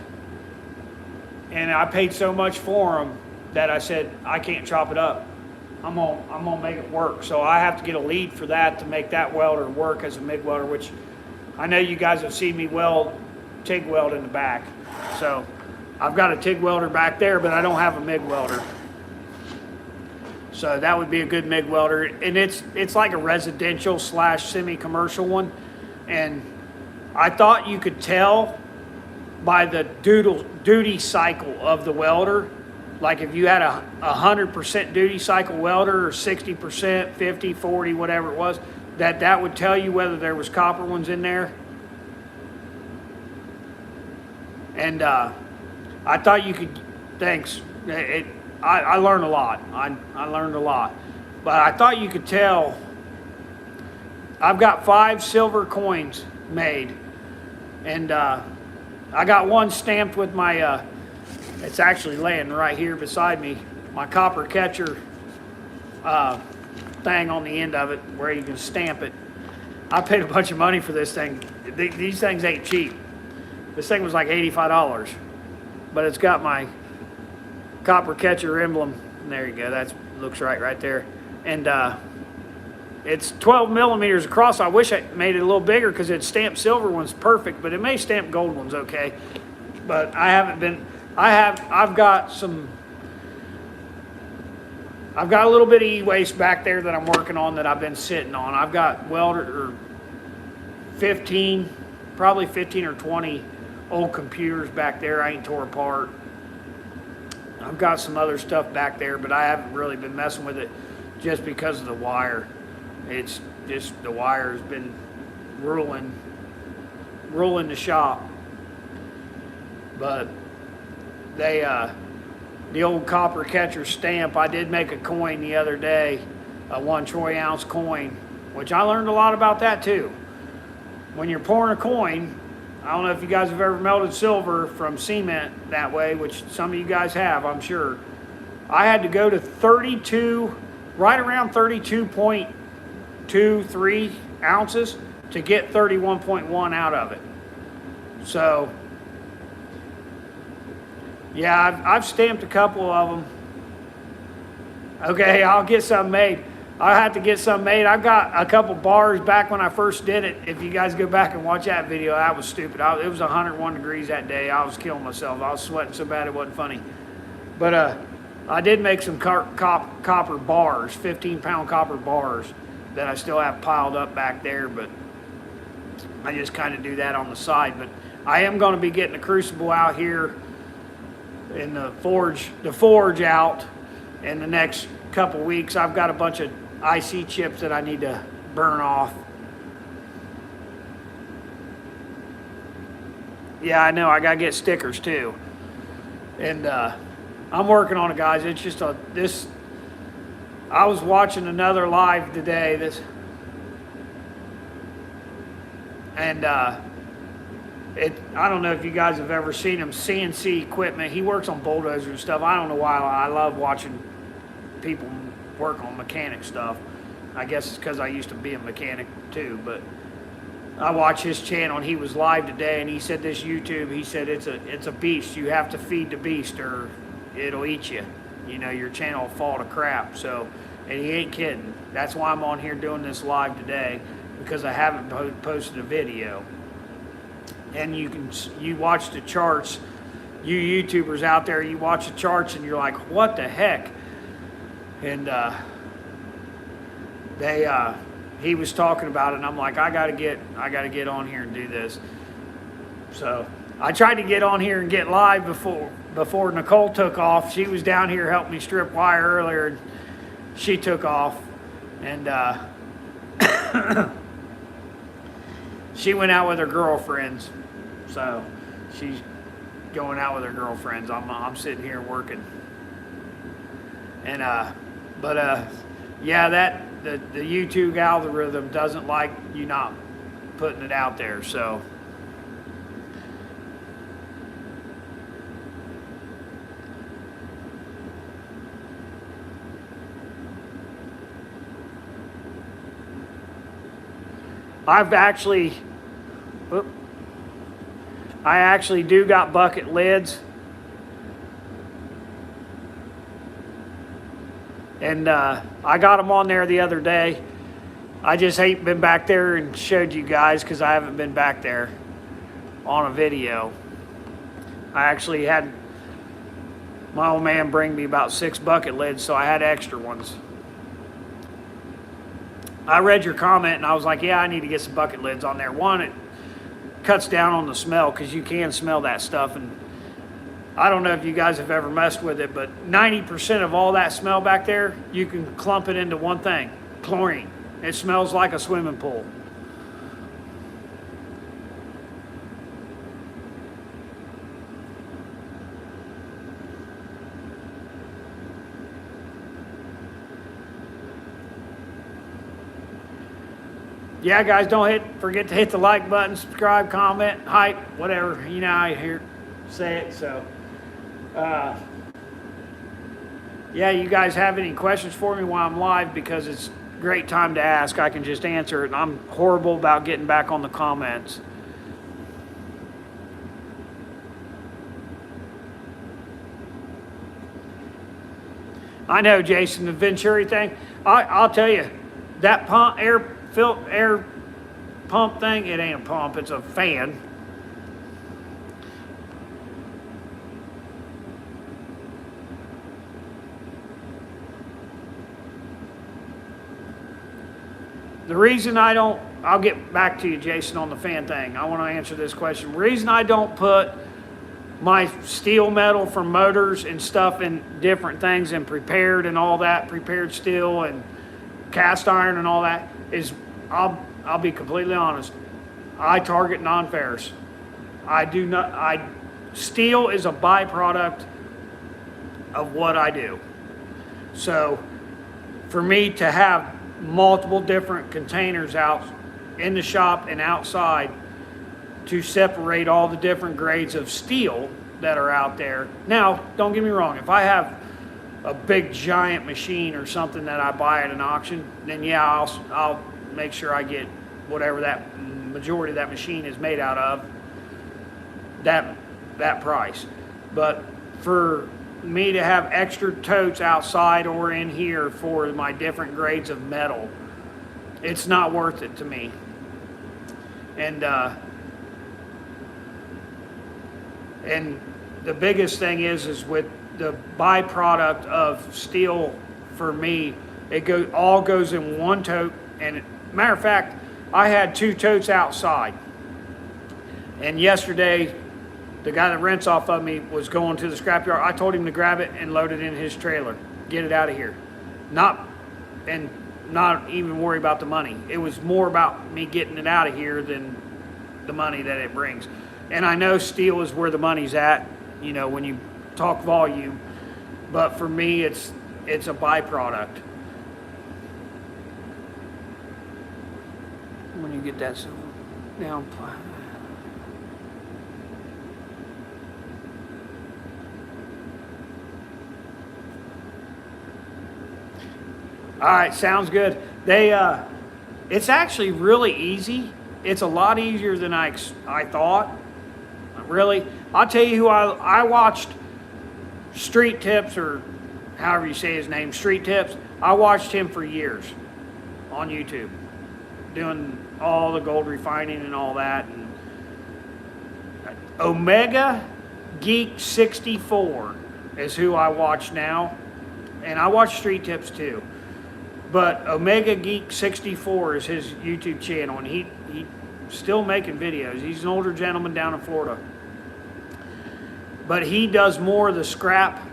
and I paid so much for them that I said, I can't chop it up. I'm gonna make it work. So I have to get a lead for that to make that welder work as a MIG welder, which I know you guys have seen me TIG weld in the back. So I've got a TIG welder back there, but I don't have a MIG welder. So that would be a good MIG welder. And it's like a residential / semi-commercial one. And I thought you could tell by the duty cycle of the welder. Like if you had a 100% duty cycle welder or 60%, 50, 40, whatever it was, that would tell you whether there was copper ones in there. And I thought you could, thanks. I learned a lot. I learned a lot. But I thought you could tell. I've got 5 silver coins made. And I got one stamped with my, it's actually laying right here beside me, my copper catcher thing on the end of it where you can stamp it. I paid a bunch of money for this thing. These things ain't cheap. This thing was like $85, but it's got my copper catcher emblem. And there you go. That looks right there. And it's 12 millimeters across. I wish I made it a little bigger because it's stamped silver one's perfect, but it may stamp gold one's okay. But I've got a little bit of e-waste back there that I'm working on that I've been sitting on. I've got probably 15 or 20 old computers back there I ain't tore apart. I've got some other stuff back there, but I haven't really been messing with it just because of the wire. It's just the wire has been ruling the shop. But the old copper catcher stamp, I did make a coin the other day, a 1 troy ounce coin, which I learned a lot about that too. When you're pouring a coin, I don't know if you guys have ever melted silver from cement that way, which some of you guys have, I'm sure. I had to go to 32, right around 32.23 ounces to get 31.1 out of it. So, yeah, I've stamped a couple of them. Okay, I'll get some made. I had to get some made. I got a couple bars back when I first did it. If you guys go back and watch that video, that was stupid. It was 101 degrees that day. I was killing myself. I was sweating so bad it wasn't funny. But I did make some copper bars, 15-pound copper bars that I still have piled up back there, but I just kind of do that on the side. But I am going to be getting the crucible out here in the forge out in the next couple weeks. I've got a bunch of IC chips that I need to burn off. Yeah, I know, I gotta get stickers too. And I'm working on it, guys. It's just I was watching another live today, and I don't know if you guys have ever seen him, CNC equipment. He works on bulldozers and stuff. I don't know why I love watching people work on mechanic stuff. I guess it's because I used to be a mechanic too, but I watch his channel and he was live today and he said this YouTube, he said it's a beast. You have to feed the beast or it'll eat you. You know, your channel will fall to crap. So, and he ain't kidding. That's why I'm on here doing this live today, because I haven't posted a video. And you watch the charts, you YouTubers out there, you watch the charts and you're like, what the heck? And he was talking about it, and I'm like, I gotta get on here and do this. So I tried to get on here and get live before Nicole took off. She was down here helping me strip wire earlier, and she took off, and she went out with her girlfriends. So she's going out with her girlfriends. I'm sitting here working, and yeah, the YouTube algorithm doesn't like you not putting it out there. So I actually do got bucket lids. And I got them on there the other day. I just ain't been back there and showed you guys because I haven't been back there on a video. I actually had my old man bring me about 6 bucket lids, so I had extra ones. I read your comment and I was like, yeah, I need to get some bucket lids on there. One, it cuts down on the smell because you can smell that stuff, and I don't know if you guys have ever messed with it, but 90% of all that smell back there, you can clump it into one thing: chlorine. It smells like a swimming pool. Yeah, guys, don't forget to hit the like button, subscribe, comment, hype, whatever. You know, I hear say it. So yeah, you guys have any questions for me while I'm live, because it's a great time to ask. I can just answer it, and I'm horrible about getting back on the comments. I know, Jason, the Venturi thing, I'll tell you, that air pump thing, it ain't a pump, it's a fan. The reason I'll get back to you, Jason, on the fan thing. I want to answer this question. The reason I don't put my steel metal from motors and stuff in different things and prepared and all that, prepared steel and cast iron and all that, is I'll be completely honest. I target non-ferrous. Steel is a byproduct of what I do. So for me to have multiple different containers out in the shop and outside to separate all the different grades of steel that are out there. Now, don't get me wrong, if I have a big giant machine or something that I buy at an auction, then yeah, I'll make sure I get whatever that majority of that machine is made out of, that price. But for me to have extra totes outside or in here for my different grades of metal, it's not worth it to me. And the biggest thing is with the byproduct of steel for me, it all goes in one tote. And matter of fact, I had 2 totes outside. And yesterday, the guy that rents off of me was going to the scrapyard. I told him to grab it and load it in his trailer. Get it out of here. Not even worry about the money. It was more about me getting it out of here than the money that it brings. And I know steel is where the money's at, you know, when you talk volume. But for me, it's a byproduct. When you get that down. All right, sounds good. It's actually really easy. It's a lot easier than I thought. Really, I'll tell you who I watched. Street Tips, or however you say his name, Street Tips. I watched him for years on YouTube, doing all the gold refining and all that. And Omega Geek 64 is who I watch now, and I watch Street Tips too. But Omega Geek 64 is his YouTube channel, and he's still making videos. He's an older gentleman down in Florida. But he does more of the scrap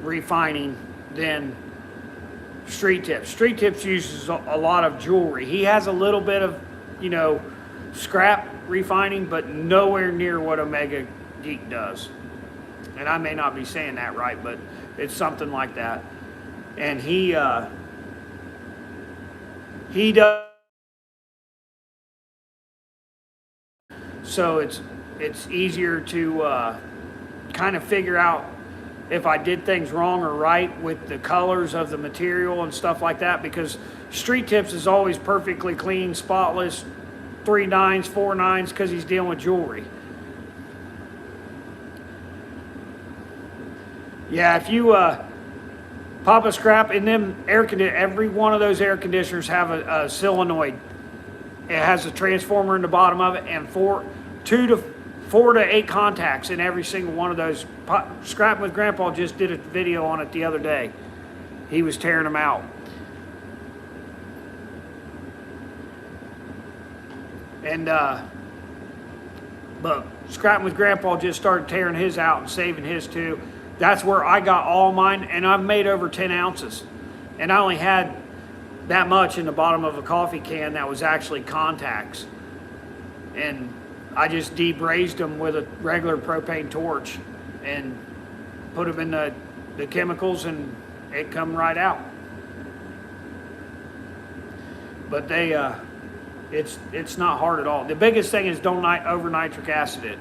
refining than Street Tips. Street Tips uses a lot of jewelry. He has a little bit of, you know, scrap refining, but nowhere near what Omega Geek does. And I may not be saying that right, but it's something like that. And he does. So it's easier to kind of figure out if I did things wrong or right with the colors of the material and stuff like that, because Street Tips is always perfectly clean, spotless, 3 nines, 4 nines, because he's dealing with jewelry. Yeah, if you pop a scrap in them every one of those air conditioners have a solenoid. It has a transformer in the bottom of it, and 4 to 8 contacts in every single one of those. Scrapping with Grandpa just did a video on it the other day. He was tearing them out. And but Scrapping with Grandpa just started tearing his out and saving his too. That's where I got all mine, and I've made over 10 ounces. And I only had that much in the bottom of a coffee can that was actually contacts. And I just debrazed them with a regular propane torch and put them in the chemicals, and it come right out. But it's not hard at all. The biggest thing is don't over nitric acid it.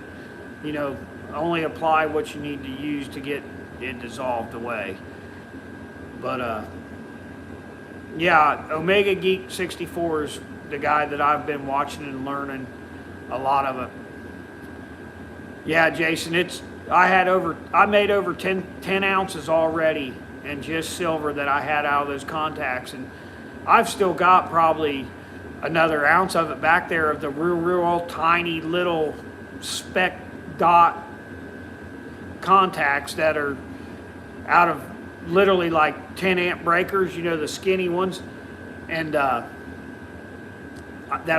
You know, only apply what you need to use to get it dissolved away. But yeah, Omega Geek 64 is the guy that I've been watching and learning a lot of it. Yeah, Jason, I made over 10 ounces already in just silver that I had out of those contacts, and I've still got probably another ounce of it back there of the real tiny little speck dot contacts that are out of literally like 10 amp breakers, you know, the skinny ones, and that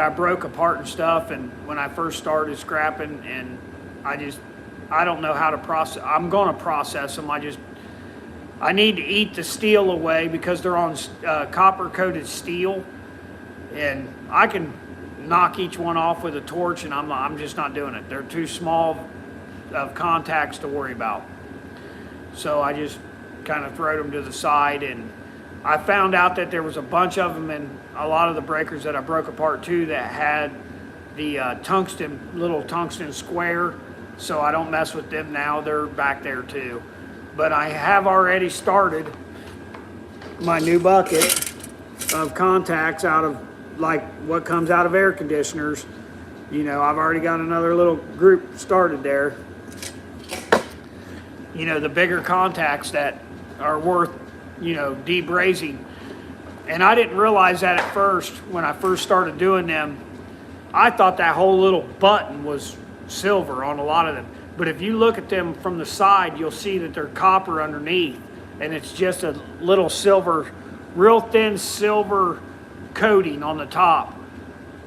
I broke apart and stuff. And when I first started scrapping, and I don't know how to process. I'm going to process them. I need to eat the steel away because they're on copper coated steel, and I can knock each one off with a torch, and I'm just not doing it. They're too small of contacts to worry about. So I just kind of throw them to the side, and I found out that there was a bunch of them in a lot of the breakers that I broke apart too that had the little tungsten square, so I don't mess with them now. They're back there too. But I have already started my new bucket of contacts out of like what comes out of air conditioners. You know, I've already got another little group started there. you know, the bigger contacts that are worth, you know, debrazing. And I didn't realize that at first when I first started doing them. I thought that whole little button was silver on a lot of them. But if you look at them from the side, you'll see that they're copper underneath. And it's just a little silver, real thin silver coating on the top.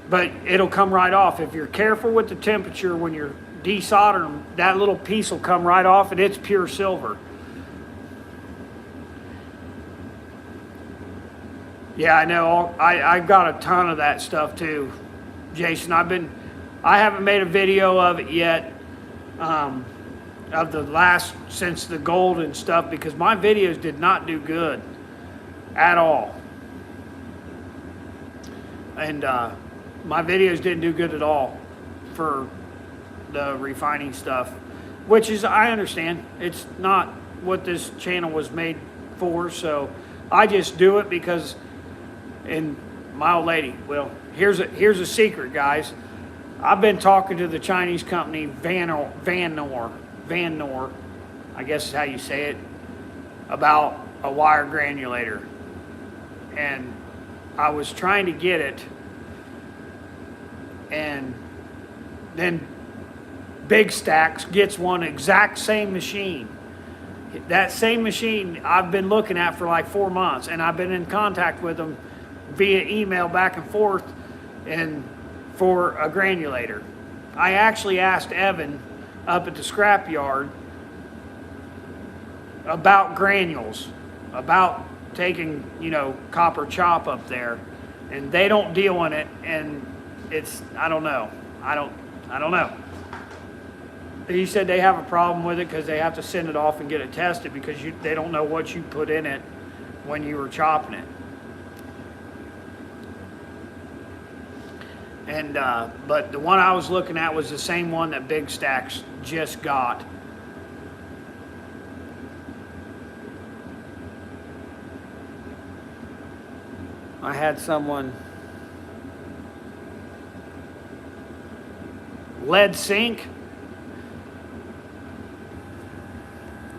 But it'll come right off. If you're careful with the temperature when you're desoldering them, that little piece will come right off and it's pure silver. Yeah, I know. I've got a ton of that stuff too, Jason. I haven't made a video of it yet, of the last, since the gold and stuff, because my videos did not do good at all. And my videos didn't do good at all for the refining stuff, which is, I understand. It's not what this channel was made for, so I just do it because, and my old lady, well, here's a secret, guys. I've been talking to the Chinese company Vannor, I guess is how you say it, about a wire granulator. And I was trying to get it, and then Big Stacks gets one exact same machine. That same machine I've been looking at for like 4 months, and I've been in contact with them via email back and forth, and for a granulator. I actually asked Evan up at the scrapyard about granules, about taking, you know, copper chop up there, and they don't deal in it, and it's, I don't know. I don't know. He said they have a problem with it because they have to send it off and get it tested because they don't know what you put in it when you were chopping it. And but the one I was looking at was the same one that Big Stacks just got. I had someone, lead zinc.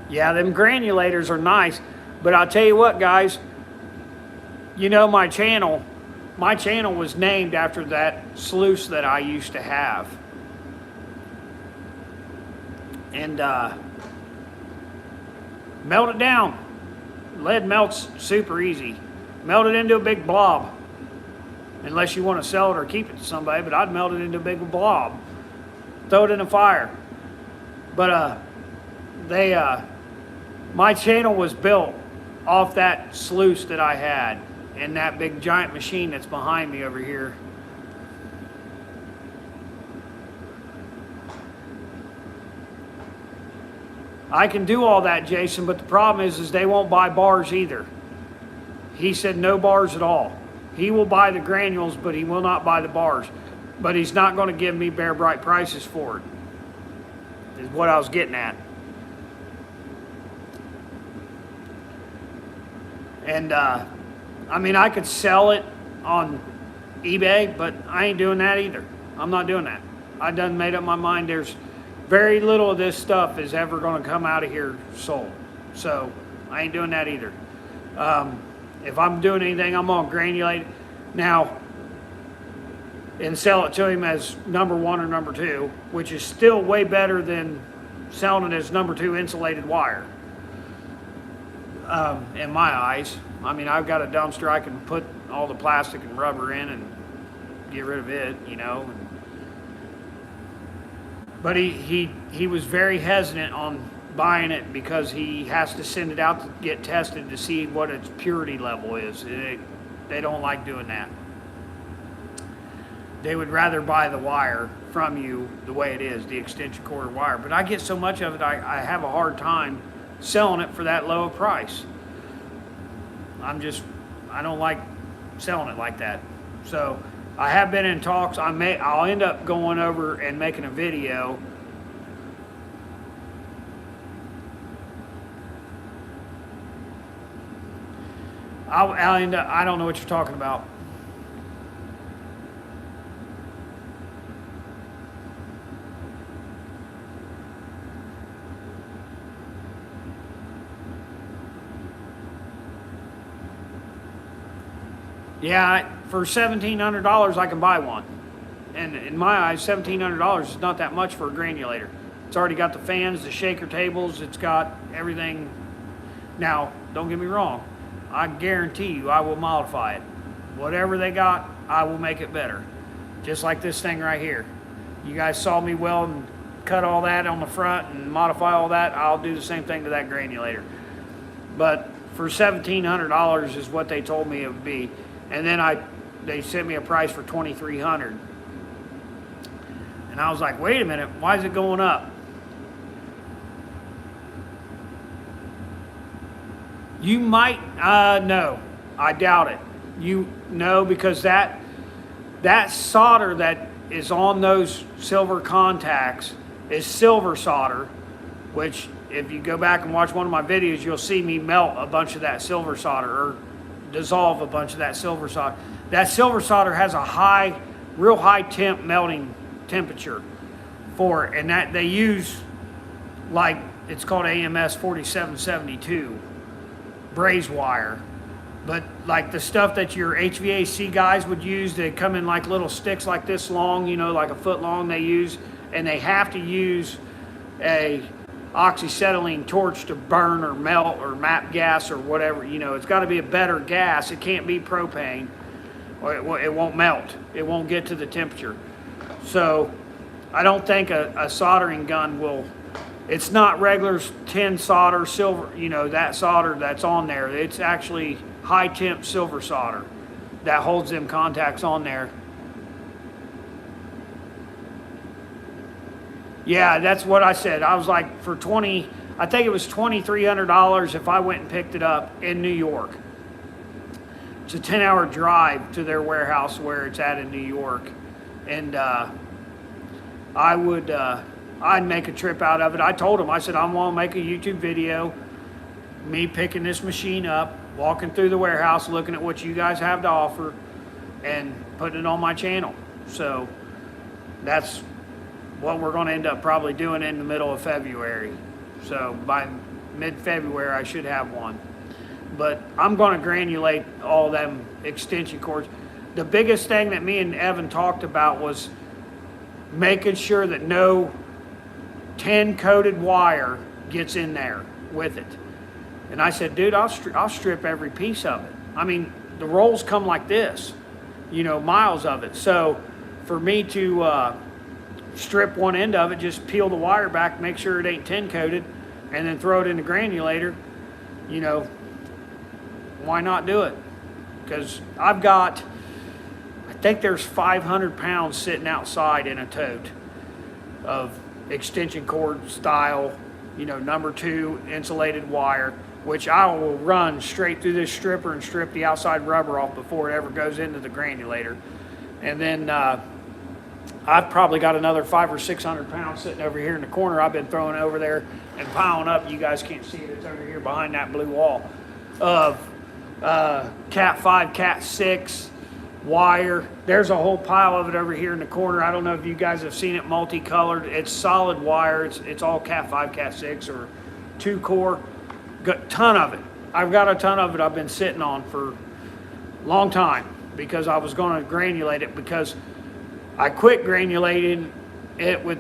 Yeah, them granulators are nice, but I'll tell you what, guys, you know, my channel was named after that sluice that I used to have. And melt it down. Lead melts super easy. Melt it into a big blob. Unless you want to sell it or keep it to somebody, but I'd melt it into a big blob. Throw it in the fire. But my channel was built off that sluice that I had and that big giant machine that's behind me over here. I can do all that, Jason, but the problem is they won't buy bars either. He said no bars at all. He will buy the granules, but he will not buy the bars. But he's not going to give me Bear Bright prices for it, is what I was getting at. And I mean, I could sell it on eBay, but I ain't doing that either. I'm not doing that. I done made up my mind. There's very little of this stuff is ever going to come out of here sold. So I ain't doing that either. If I'm doing anything, I'm going to granulate it now and sell it to him as number 1 or number 2, which is still way better than selling it as number 2 insulated wire. In my eyes. I mean, I've got a dumpster I can put all the plastic and rubber in and get rid of it, you know. But he was very hesitant on buying it because he has to send it out to get tested to see what its purity level is. They don't like doing that. They would rather buy the wire from you the way it is, the extension cord wire. But I get so much of it, I have a hard time selling it for that low a price. I don't like selling it like that. So I have been in talks. I'll end up going over and making a video I'll end up, I don't know what you're talking about. Yeah, for $1,700 I can buy one. And in my eyes, $1,700 is not that much for a granulator. It's already got the fans, the shaker tables, it's got everything. Now, don't get me wrong, I guarantee you I will modify it. Whatever they got, I will make it better. Just like this thing right here. You guys saw me weld and cut all that on the front and modify all that. I'll do the same thing to that granulator. But for $1,700 is what they told me it would be. And then they sent me a price for $2,300. And I was like, wait a minute, why is it going up? You might, no, I doubt it. You know, because that solder that is on those silver contacts is silver solder, which if you go back and watch one of my videos, you'll see me melt a bunch of that silver solder or dissolve a bunch of that silver solder. That silver solder has a real high temp melting temperature for it, and that they use, like, it's called AMS 4772 braze wire. But like the stuff that your HVAC guys would use, they come in like little sticks like this long, you know, like a foot long they use, and they have to use a oxyacetylene torch to burn or melt or MAP gas or whatever. You know, it's got to be a better gas. It can't be propane or it won't melt. It won't get to the temperature. So I don't think a soldering gun will, it's not regular tin solder, silver, you know, that solder that's on there. It's actually high temp silver solder that holds them contacts on there. Yeah, that's what I said. I was like, for I think it was $2,300 if I went and picked it up in New York. It's a 10-hour drive to their warehouse where it's at in New York. And I'd make a trip out of it. I told them, I said, I want to make a YouTube video, me picking this machine up, walking through the warehouse, looking at what you guys have to offer, and putting it on my channel. So that's what we're going to end up probably doing in the middle of February. So by mid-February, I should have one. But I'm going to granulate all them extension cords. The biggest thing that me and Evan talked about was making sure that no tin coated wire gets in there with it. And I said, dude, I'll strip every piece of it. I mean, the rolls come like this, you know, miles of it. So for me to strip one end of it, just peel the wire back, make sure it ain't tin coated, and then throw it in the granulator, you know, why not do it? Because I think there's 500 pounds sitting outside in a tote of extension cord style, you know, number 2 insulated wire, which I will run straight through this stripper and strip the outside rubber off before it ever goes into the granulator. And then I've probably got another 500 or 600 pounds sitting over here in the corner. I've been throwing over there and piling up. You guys can't see it. It's over here behind that blue wall of Cat 5, Cat 6 wire. There's a whole pile of it over here in the corner. I don't know if you guys have seen it multicolored. It's solid wire. It's all Cat 5, Cat 6 or 2 core. Got a ton of it. I've got a ton of it I've been sitting on for a long time because I was going to granulate it, because I quit granulating it with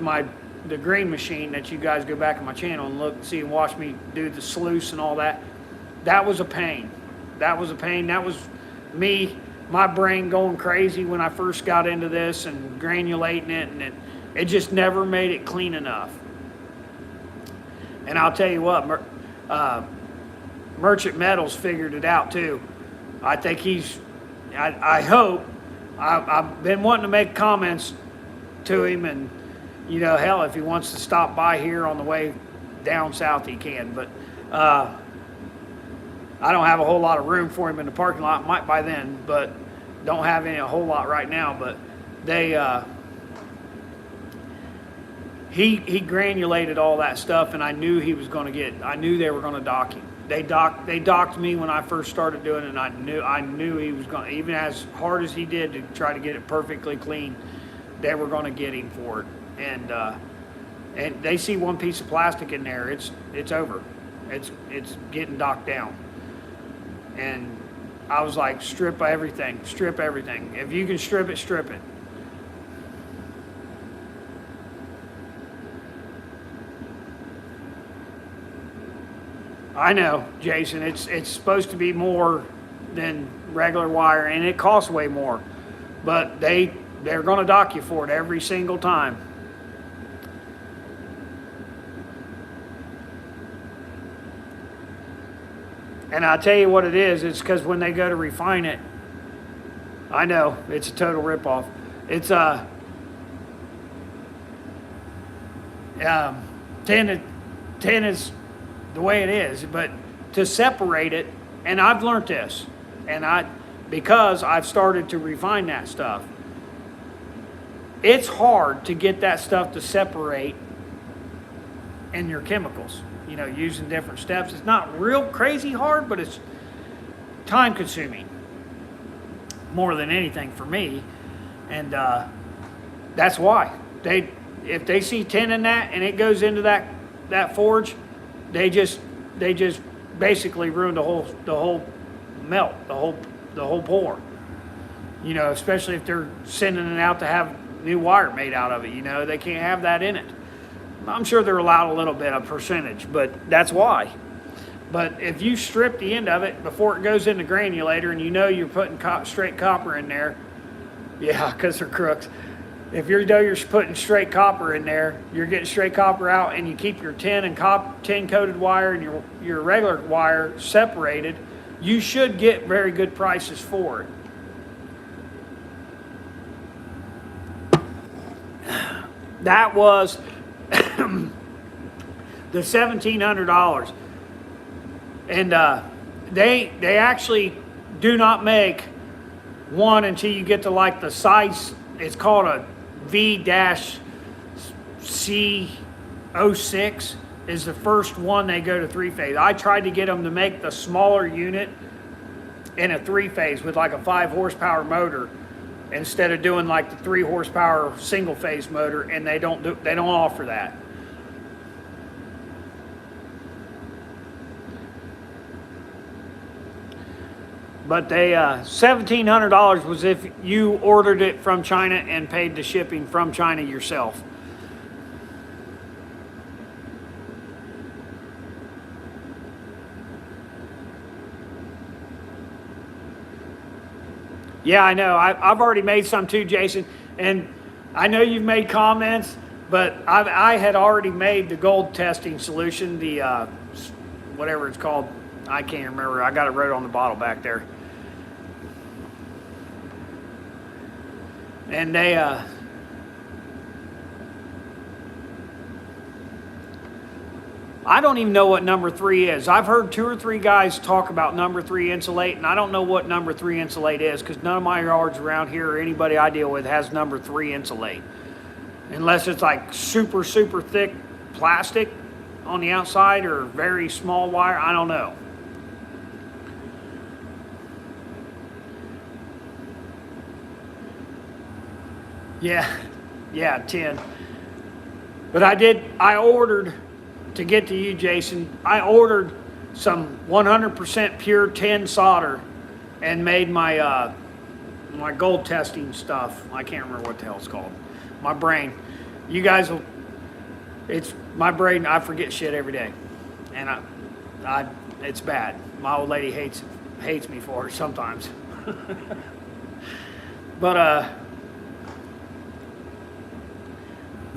the green machine that you guys go back on my channel and look, see and watch me do the sluice and all that. That was a pain. That was a pain. That was me, my brain going crazy when I first got into this and granulating it, and it just never made it clean enough. And I'll tell you what, Merchant Metals figured it out too. I think I hope, I've been wanting to make comments to him, and you know, hell, if he wants to stop by here on the way down south, he can. But I don't have a whole lot of room for him in the parking lot. Might by then, but don't have a whole lot right now. But he granulated all that stuff, and I knew he was going to I knew they were going to dock him. They docked me when I first started doing it, and I knew he was going to, even as hard as he did to try to get it perfectly clean, they were going to get him for it. And they see one piece of plastic in there, it's over. It's getting docked down. And I was like, strip everything, strip everything. If you can strip it, strip it. I know, Jason, it's supposed to be more than regular wire, and it costs way more. But they're going to dock you for it every single time. And I'll tell you what it is. It's because when they go to refine it, I know, it's a total ripoff. It's 10 is the way it is, but to separate it, and I've learned this, because I've started to refine that stuff, it's hard to get that stuff to separate in your chemicals, using different steps. It's not real crazy hard, but it's time consuming more than anything for me. And that's why if they see tin in that and it goes into that forge, they just basically ruin the whole melt, the whole pour. Especially if they're sending it out to have new wire made out of it. They can't have that in it. I'm sure they're allowed a little bit of percentage, but that's why. But if you strip the end of it before it goes into granulator, and you're putting straight copper in there, yeah, because they're crooks. If you're putting straight copper in there, you're getting straight copper out, and you keep your tin and tin coated wire and your regular wire separated, you should get very good prices for it. That was the $1,700, and they actually do not make one until you get to like the size. It's called a V-C06 is the first one they go to 3-phase. I tried to get them to make the smaller unit in a 3-phase with like a 5 horsepower motor, instead of doing like the 3 horsepower single phase motor, and they don't offer that. But they $1,700 was if you ordered it from China and paid the shipping from China yourself. Yeah, I know. I've already made some too, Jason. And I know you've made comments, but I had already made the gold testing solution, the whatever it's called. I can't remember. I got it wrote on the bottle back there. And they I don't even know what number 3 is. I've heard 2 or 3 guys talk about number 3 insulate, and I don't know what number 3 insulate is, because none of my yards around here or anybody I deal with has number 3 insulate. Unless it's like super, super thick plastic on the outside or very small wire. I don't know. Yeah, 10. But I ordered, to get to you, Jason, I ordered some 100% pure tin solder and made my my gold testing stuff. I can't remember what the hell it's called. My brain. You guys will, it's my brain, I forget shit every day. And I it's bad. My old lady hates me for it sometimes. But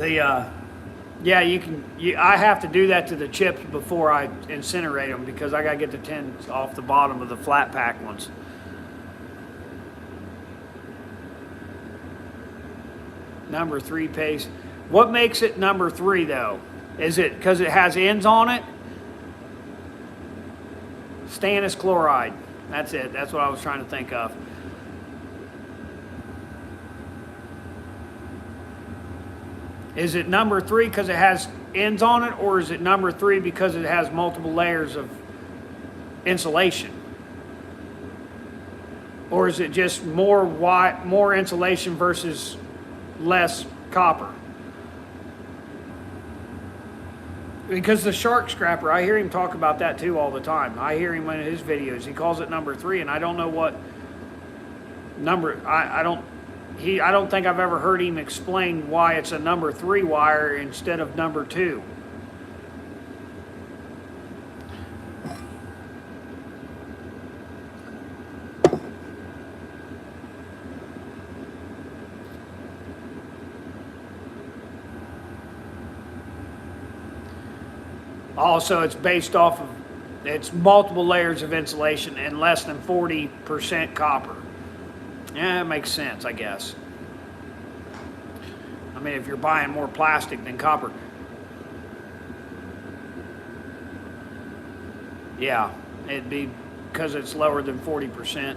yeah, I have to do that to the chips before I incinerate them, because I got to get the tins off the bottom of the flat pack ones. Number 3 paste. What makes it number 3 though? Is it because it has ends on it? Stannous chloride. That's it. That's what I was trying to think of. Is it number 3 because it has ends on it, or is it number 3 because it has multiple layers of insulation? Or is it just more insulation versus less copper? because the shark scrapper, I hear him talk about that too all the time. I hear him in his videos. He calls it number 3, and I don't know what number. I don't think I've ever heard him explain why it's a number 3 wire instead of number 2. Also, it's based off of, it's multiple layers of insulation and less than 40% copper. Yeah, it makes sense, I guess. I mean, if you're buying more plastic than copper. Yeah, it'd be because it's lower than 40%.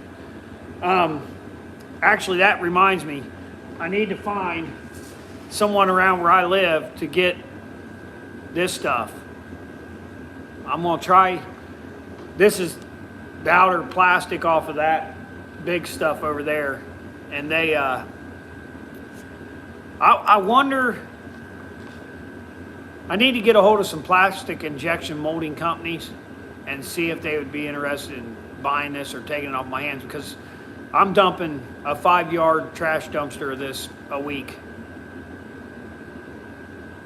Actually, that reminds me, I need to find someone around where I live to get this stuff. I'm gonna try, this is the outer plastic off of that big stuff over there. And they, I wonder, I need to get a hold of some plastic injection molding companies and see if they would be interested in buying this or taking it off my hands, because I'm dumping a 5-yard trash dumpster of this a week.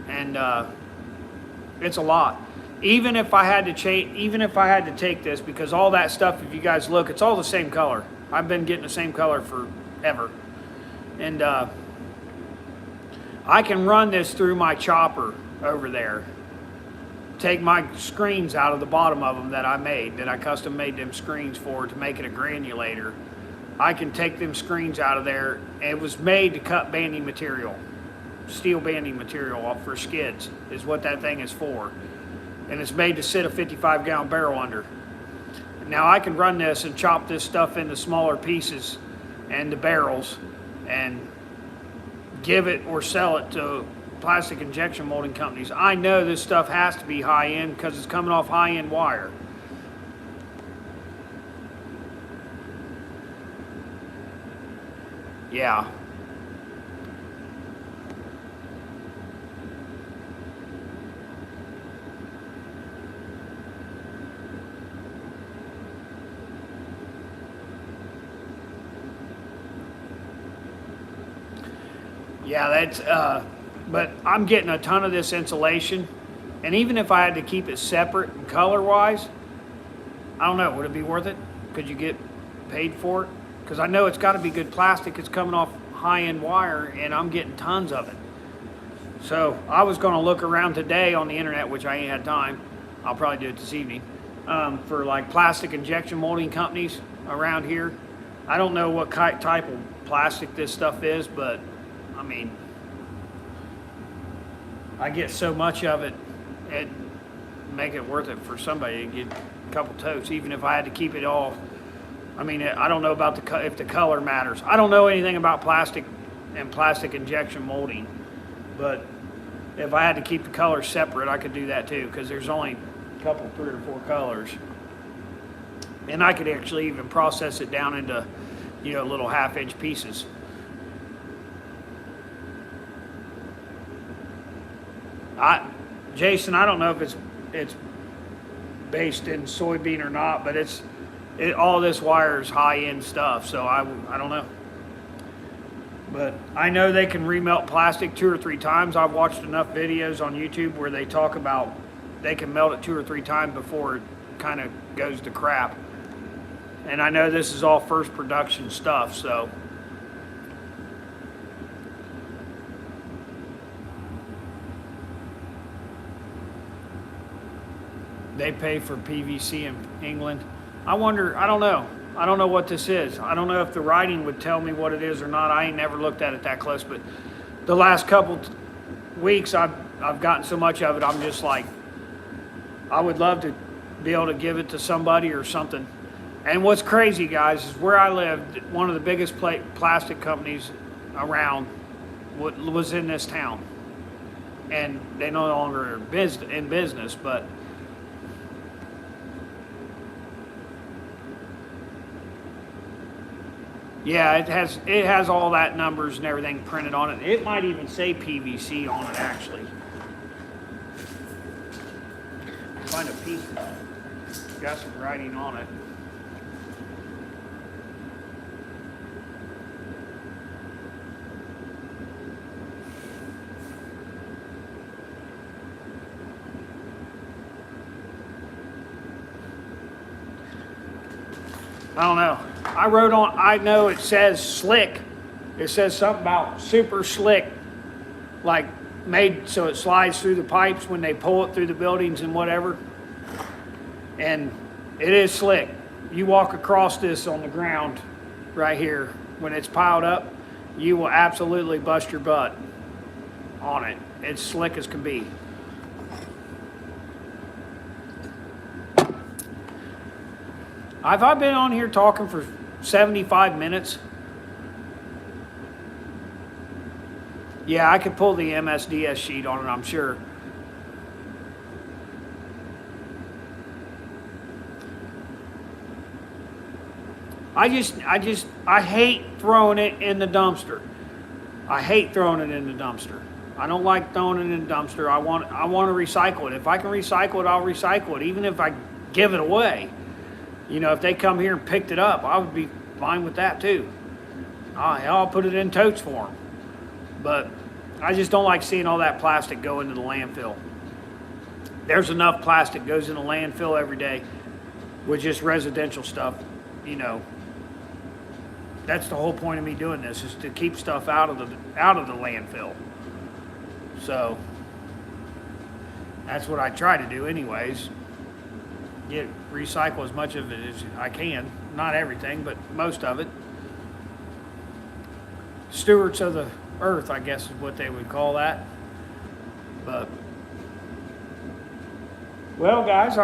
And it's a lot. Even if I had to take this, because all that stuff, if you guys look, it's all the same color. I've been getting the same color forever. And I can run this through my chopper over there. Take my screens out of the bottom of them that I made, that I custom made them screens for to make it a granulator. I can take them screens out of there. It was made to cut banding material. Steel banding material off for skids is what that thing is for. And it's made to sit a 55-gallon barrel under. Now I can run this and chop this stuff into smaller pieces and the barrels and give it or sell it to plastic injection molding companies. I know this stuff has to be high-end because it's coming off high-end wire. Yeah. Yeah, that's, but I'm getting a ton of this insulation, and even if I had to keep it separate and color-wise, I don't know, would it be worth it? Could you get paid for it? Because I know it's got to be good plastic. It's coming off high-end wire, and I'm getting tons of it. So I was going to look around today on the internet, which I ain't had time. I'll probably do it this evening, for like plastic injection molding companies around here. I don't know what type of plastic this stuff is, but I mean, I get so much of it, it'd make it worth it for somebody to get a couple totes, even if I had to keep it all. I mean, I don't know about if the color matters. I don't know anything about plastic and plastic injection molding, but if I had to keep the colors separate, I could do that too, because there's only a couple, 3 or 4 colors. And I could actually even process it down into, you know, little 1/2-inch pieces. Jason, I don't know if it's based in soybean or not, but all this wire is high-end stuff, so I don't know. But I know they can remelt plastic 2 or 3 times. I've watched enough videos on YouTube where they talk about they can melt it 2 or 3 times before it kind of goes to crap. And I know this is all first production stuff, so. They pay for PVC in England. I wonder, I don't know. I don't know what this is. I don't know if the writing would tell me what it is or not. I ain't never looked at it that close, but the last couple weeks I've gotten so much of it, I'm just like, I would love to be able to give it to somebody or something. And what's crazy, guys, is where I live, one of the biggest plastic companies around was in this town. And they no longer are in business, but yeah, it has all that numbers and everything printed on it. It might even say PVC on it, actually. find a piece that's got some writing on it. I don't know. I know it says slick. It says something about super slick, like made so it slides through the pipes when they pull it through the buildings and whatever. And it is slick. You walk across this on the ground right here, when it's piled up, you will absolutely bust your butt on it. It's slick as can be. Have I been on here talking for 75 minutes? Yeah, I could pull the MSDS sheet on it, I'm sure. I hate throwing it in the dumpster. I hate throwing it in the dumpster. I don't like throwing it in the dumpster. I want to recycle it. If I can recycle it, I'll recycle it, even if I give it away. You know, if they come here and picked it up, I would be fine with that too. I'll put it in totes for them. But I just don't like seeing all that plastic go into the landfill. There's enough plastic goes in the landfill every day with just residential stuff, you know. That's the whole point of me doing this, is to keep stuff out of the landfill. So that's what I try to do anyways. Recycle as much of it as I can. Not everything, but most of it. Stewards of the earth, I guess is what they would call that. But well, guys,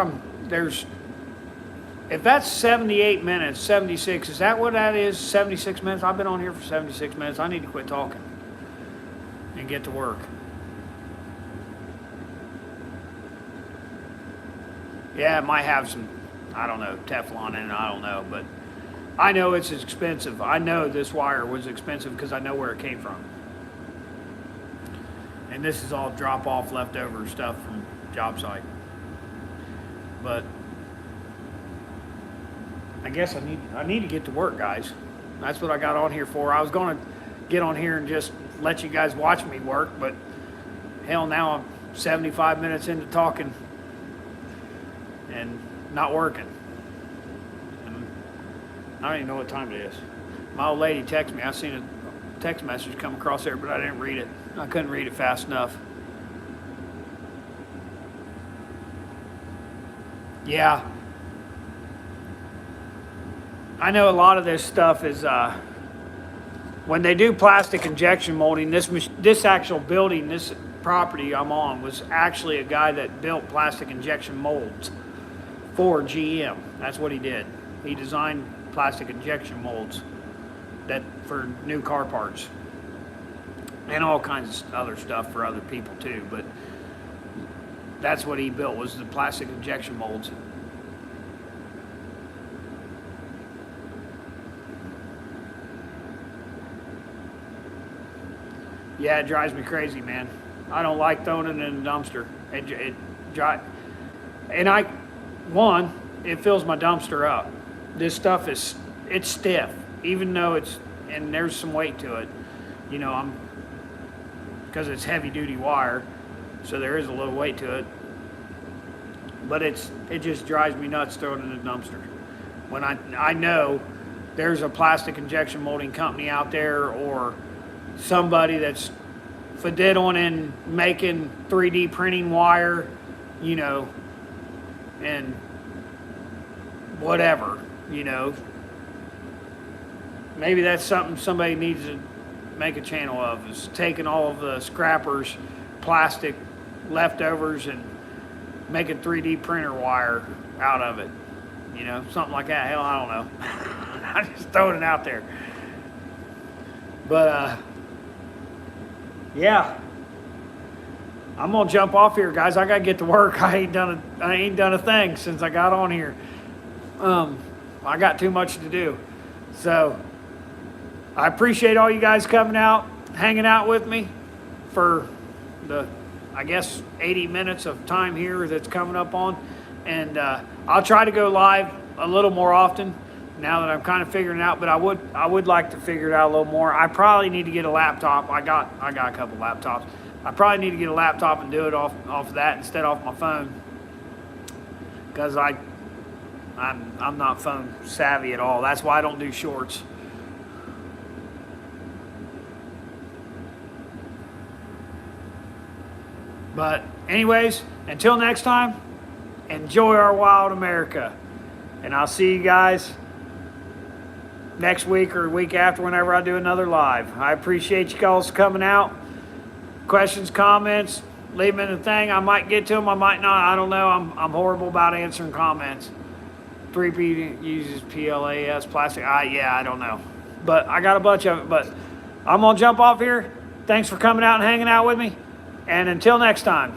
if that's 78 minutes, 76, is that what that is? 76 minutes? I've been on here for 76 minutes. I need to quit talking and get to work. Yeah, it might have some, I don't know, Teflon in it, I don't know, but I know it's expensive. I know this wire was expensive because I know where it came from. And this is all drop-off leftover stuff from job site. But I guess I need to get to work, guys. That's what I got on here for. I was going to get on here and just let you guys watch me work, but hell, now I'm 75 minutes into talking and not working. And I don't even know what time it is. My old lady texted me. I seen a text message come across there, but I didn't read it. I couldn't read it fast enough. Yeah. I know a lot of this stuff is, when they do plastic injection molding, this actual building, this property I'm on, was actually a guy that built plastic injection molds for GM. That's what he did. He designed plastic injection molds for new car parts and all kinds of other stuff for other people too. But that's what he built, was the plastic injection molds. Yeah, it drives me crazy, man. I don't like throwing it in a dumpster. It fills my dumpster up. This stuff it's stiff, even though and there's some weight to it. You know, because it's heavy duty wire, so there is a little weight to it. But it just drives me nuts throwing it in a dumpster. When I know there's a plastic injection molding company out there, or somebody that's fiddling and making 3D printing wire, you know, and whatever, you know. Maybe that's something somebody needs to make a channel of, is taking all of the scrappers, plastic leftovers, and making 3D printer wire out of it. You know, something like that. Hell, I don't know. I'm just throwing it out there. But, yeah. I'm gonna jump off here, guys. I gotta get to work. I ain't done a thing since I got on here. I got too much to do. So I appreciate all you guys coming out, hanging out with me for the, I guess, 80 minutes of time here that's coming up on. And I'll try to go live a little more often now that I'm kind of figuring it out. But I would like to figure it out a little more. I probably need to get a laptop. I got a couple laptops. I probably need to get a laptop and do it off of that instead off my phone, because I'm not phone savvy at all. That's why I don't do shorts. But anyways, until next time, enjoy our wild America. And I'll see you guys next week or week after, whenever I do another live. I appreciate you guys coming out. Questions, comments, leave them in the thing. I might get to them, I might not. I don't know. I'm horrible about answering comments. 3P uses PLAS plastic. Yeah, I don't know. But I got a bunch of it. But I'm going to jump off here. Thanks for coming out and hanging out with me. And until next time.